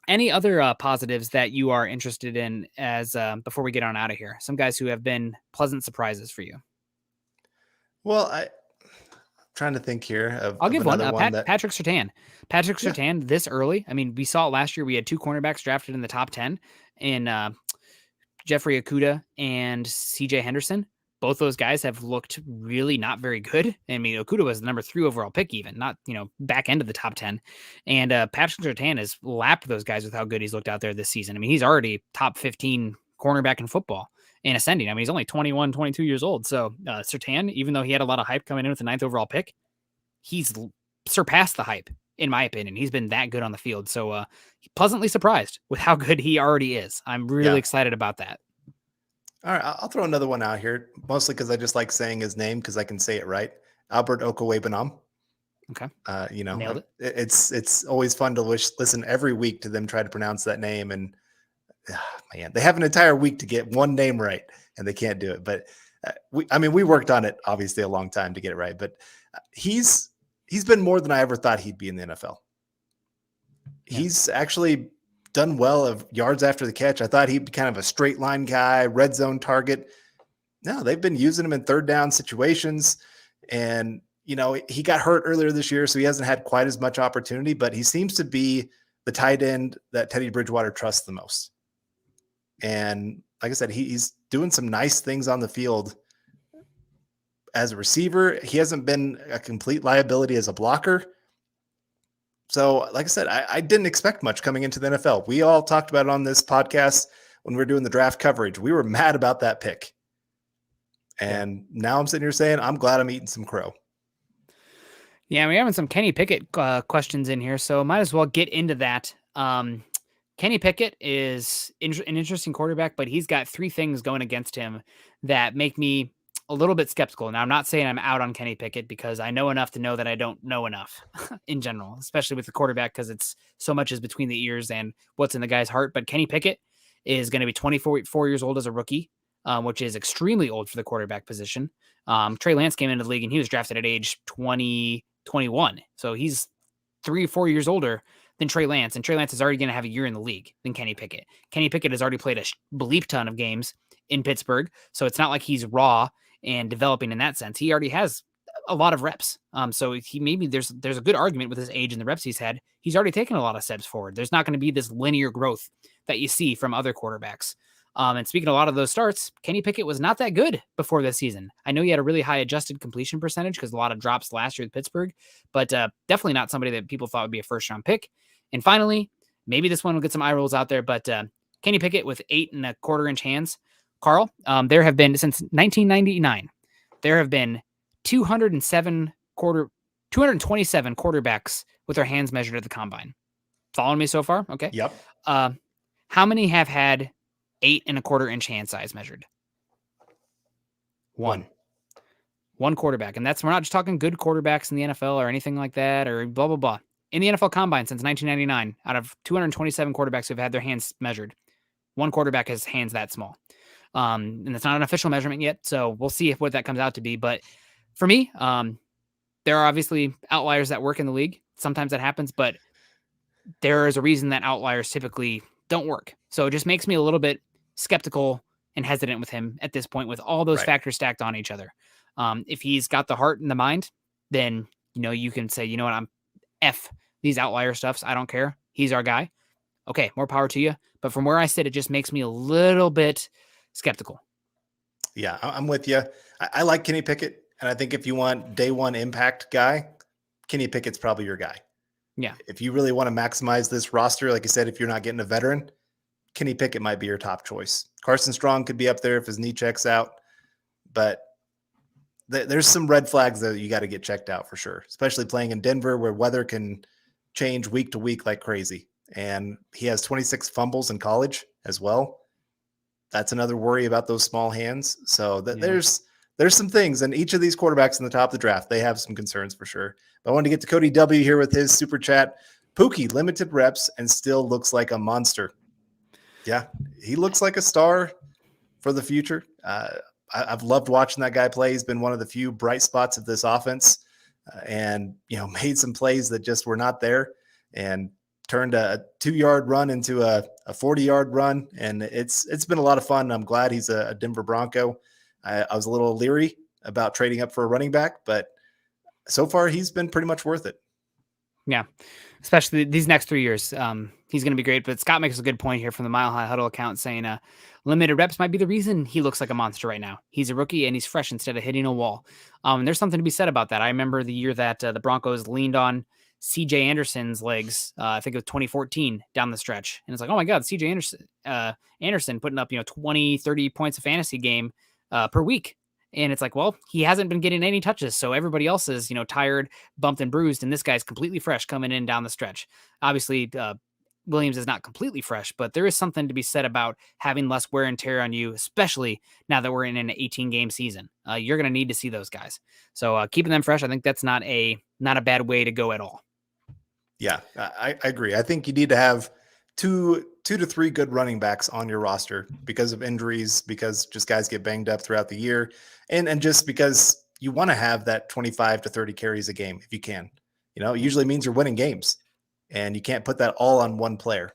Any other positives that you are interested in as before we get on out of here? Some guys who have been pleasant surprises for you. Well, I'm trying to think here. I'll give one. Patrick Surtain. Patrick Surtain this early. I mean, we saw it last year. We had 2 cornerbacks drafted in the top 10 in Jeffrey Okudah and CJ Henderson. Both those guys have looked really not very good. I mean, Okudah was the number 3 overall pick, even not, back end of the top 10. And Patrick Surtain has lapped those guys with how good he's looked out there this season. I mean, he's already top 15 cornerback in football and ascending. I mean, he's only 21, 22 years old. So Surtain, even though he had a lot of hype coming in with the 9th overall pick, he's surpassed the hype, in my opinion. He's been that good on the field. So pleasantly surprised with how good he already is. I'm really excited about that. All right, I'll throw another one out here, mostly because I just like saying his name because I can say it right. Albert Okwuegbunam. Okay. Nailed it. It's always fun to listen every week to them try to pronounce that name, and man, they have an entire week to get one name right, and they can't do it. But we worked on it obviously a long time to get it right. But he's been more than I ever thought he'd be in the NFL. Yeah. He's actually done well of yards after the catch. I thought he'd be kind of a straight line guy, red zone target. No, they've been using him in 3rd down situations. And, he got hurt earlier this year, so he hasn't had quite as much opportunity, but he seems to be the tight end that Teddy Bridgewater trusts the most. And like I said, he's doing some nice things on the field as a receiver. He hasn't been a complete liability as a blocker. So, like I said, I didn't expect much coming into the NFL. We all talked about it on this podcast when we were doing the draft coverage. We were mad about that pick. And now I'm sitting here saying, I'm glad I'm eating some crow. Yeah, we're having some Kenny Pickett questions in here, so might as well get into that. Kenny Pickett is an interesting quarterback, but he's got 3 things going against him that make me a little bit skeptical. Now, I'm not saying I'm out on Kenny Pickett because I know enough to know that I don't know enough in general, especially with the quarterback, because it's so much is between the ears and what's in the guy's heart. But Kenny Pickett is going to be 24 years old as a rookie, which is extremely old for the quarterback position. Trey Lance came into the league and he was drafted at age 21. So he's 3 or 4 years older than Trey Lance. And Trey Lance is already going to have a year in the league than Kenny Pickett. Kenny Pickett has already played a bleep ton of games in Pittsburgh. So it's not like he's raw and developing in that sense. He already has a lot of reps. So there's a good argument with his age and the reps he's had. He's already taken a lot of steps forward. There's not going to be this linear growth that you see from other quarterbacks. And speaking of a lot of those starts, Kenny Pickett was not that good before this season. I know he had a really high adjusted completion percentage because a lot of drops last year with Pittsburgh, but definitely not somebody that people thought would be a first-round pick. And finally, maybe this one will get some eye rolls out there, but Kenny Pickett with 8.25-inch hands. Carl, there have been, since 1999, there have been 227 quarterbacks with their hands measured at the combine. Following me so far? Okay. Yep. How many have had 8.25-inch hand size measured? One quarterback. And we're not just talking good quarterbacks in the NFL or anything like that or blah, blah, blah. In the NFL combine since 1999, out of 227 quarterbacks who've had their hands measured, one quarterback has hands that small. And it's not an official measurement yet, so we'll see what that comes out to be. But for me, there are obviously outliers that work in the league. Sometimes that happens, but there is a reason that outliers typically don't work. So it just makes me a little bit skeptical and hesitant with him at this point with all those factors stacked on each other. If he's got the heart and the mind, then, you can say, I'm F these outlier stuffs. I don't care. He's our guy. Okay, more power to you. But from where I sit, it just makes me a little bit skeptical. Yeah, I'm with you. I like Kenny Pickett. And I think if you want day one impact guy, Kenny Pickett's probably your guy. Yeah. If you really want to maximize this roster, like I said, if you're not getting a veteran, Kenny Pickett might be your top choice. Carson Strong could be up there if his knee checks out. But there's some red flags that you got to get checked out for sure, especially playing in Denver where weather can change week to week like crazy. And he has 26 fumbles in college as well. That's another worry about those small hands. So there's some things, and each of these quarterbacks in the top of the draft, they have some concerns for sure. But I wanted to get to Cody W here with his super chat. Pookie, limited reps and still looks like a monster. Yeah, he looks like a star for the future. I've loved watching that guy play. He's been one of the few bright spots of this offense, and made some plays that just were not there, and turned a 2-yard run into a 40-yard run, and it's been a lot of fun. I'm glad he's a Denver Bronco. I was a little leery about trading up for a running back, but so far he's been pretty much worth it. Yeah, especially these next 3 years. He's going to be great. But Scott makes a good point here from the Mile High Huddle account saying limited reps might be the reason he looks like a monster right now. He's a rookie and he's fresh instead of hitting a wall. And there's something to be said about that. I remember the year that the Broncos leaned on CJ Anderson's legs. I think it was 2014 down the stretch. And it's like, oh my God, CJ Anderson putting up, 20, 30 points of fantasy game per week. And it's like, well, he hasn't been getting any touches. So everybody else is, tired, bumped and bruised. And this guy's completely fresh coming in down the stretch. Obviously, Williams is not completely fresh, but there is something to be said about having less wear and tear on you, especially now that we're in an 18-game season. You're going to need to see those guys. So keeping them fresh, I think that's not a bad way to go at all. Yeah, I agree. I think you need to have two to three good running backs on your roster because of injuries, because just guys get banged up throughout the year, and just because you want to have that 25 to 30 carries a game if you can. It usually means you're winning games, and you can't put that all on one player.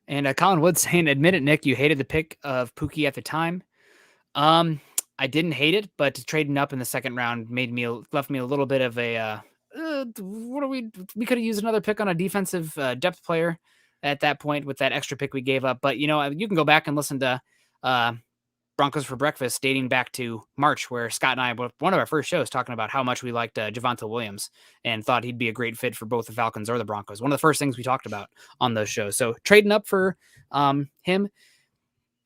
And Colin Wood saying, admit it, Nick, you hated the pick of Pookie at the time. I didn't hate it, but trading up in the second round left me a little bit of a we could have used another pick on a defensive depth player at that point with that extra pick we gave up. But, you can go back and listen to Broncos for Breakfast dating back to March, where Scott and I, one of our first shows, talking about how much we liked Javonte Williams and thought he'd be a great fit for both the Falcons or the Broncos. One of the first things we talked about on those shows. So trading up for him,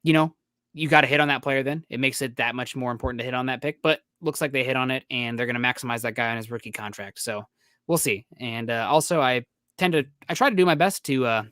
you got to hit on that player then. It makes it that much more important to hit on that pick, but looks like they hit on it and they're going to maximize that guy on his rookie contract. So we'll see. And also I try to do my best to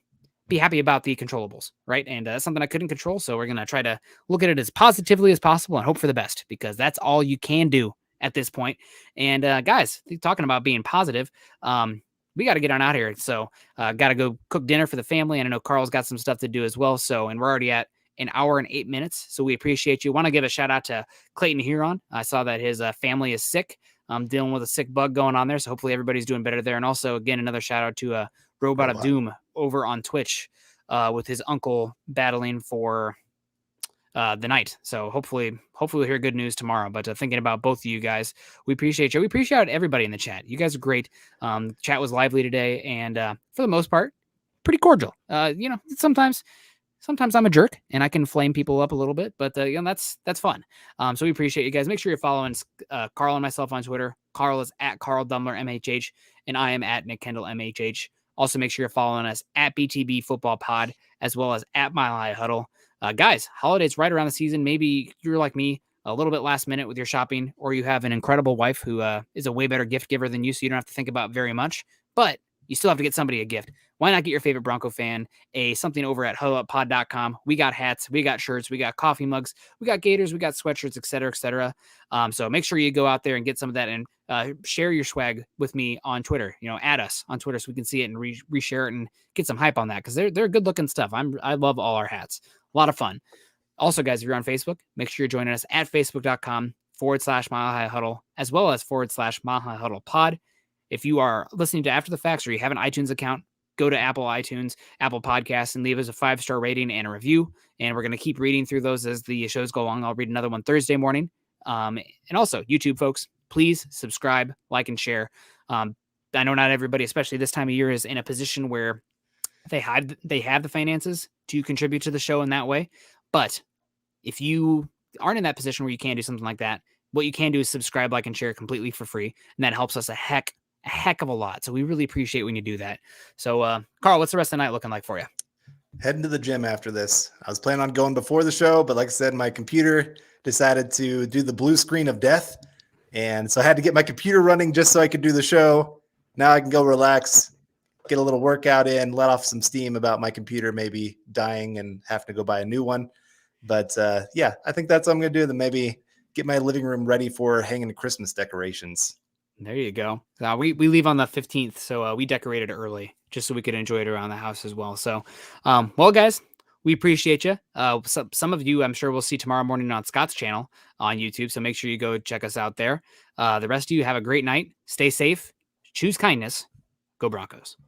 be happy about the controllables, right? And that's something I couldn't control. So we're going to try to look at it as positively as possible and hope for the best, because that's all you can do at this point. And guys, talking about being positive, we got to get on out here. So got to go cook dinner for the family. And I know Carl's got some stuff to do as well. So, and we're already at an hour and 8 minutes. So we appreciate you. Want to give a shout out to Clayton Huron. I saw that his family is sick, dealing with a sick bug going on there. So hopefully everybody's doing better there. And also, again, another shout out to Robot of Doom over on Twitch with his uncle battling for the night. So hopefully we'll hear good news tomorrow. But thinking about both of you guys, we appreciate you. We appreciate everybody in the chat. You guys are great. Chat was lively today, and for the most part, pretty cordial. Sometimes sometimes I'm a jerk and I can flame people up a little bit, but that's fun. So we appreciate you guys. Make sure you're following Carl and myself on Twitter. Carl is at Carl Dumler MHH, and I am at Nick Kendell MHH. Also, make sure you're following us at BTB Football Pod, as well as at Mile High Huddle. Guys, holidays right around the season. Maybe you're like me, a little bit last minute with your shopping, or you have an incredible wife who is a way better gift giver than you, so you don't have to think about very much, but you still have to get somebody a gift. Why not get your favorite Bronco fan something over at huddleuppod.com? We got hats, we got shirts, we got coffee mugs, we got gaiters, we got sweatshirts, etc., etc. So make sure you go out there and get some of that, and share your swag with me on Twitter. Add us on Twitter so we can see it and reshare it and get some hype on that, because they're good looking stuff. I love all our hats. A lot of fun. Also, guys, if you're on Facebook, make sure you're joining us at facebook.com/Mile High Huddle, as well as /Mile High Huddle Pod. If you are listening to After the Facts or you have an iTunes account, go to Apple Podcasts, and leave us a 5-star rating and a review. And we're going to keep reading through those as the shows go along. I'll read another one Thursday morning. And also, YouTube folks, please subscribe, like, and share. I know not everybody, especially this time of year, is in a position where they have the finances to contribute to the show in that way. But if you aren't in that position where you can do something like that, what you can do is subscribe, like, and share completely for free. And that helps us a heck of a lot. So we really appreciate when you do that. So, Carl, what's the rest of the night looking like for you? Heading to the gym after this. I was planning on going before the show, but like I said, my computer decided to do the blue screen of death. And so I had to get my computer running just so I could do the show. Now I can go relax, get a little workout in, let off some steam about my computer maybe dying and having to go buy a new one. But yeah, I think that's what I'm going to do. Then maybe get my living room ready for hanging Christmas decorations. There you go. We leave on the 15th, so we decorated early just so we could enjoy it around the house as well. So, well, guys, we appreciate you. Some of you, I'm sure we'll see tomorrow morning on Scott's channel on YouTube, so make sure you go check us out there. The rest of you, have a great night. Stay safe. Choose kindness. Go Broncos.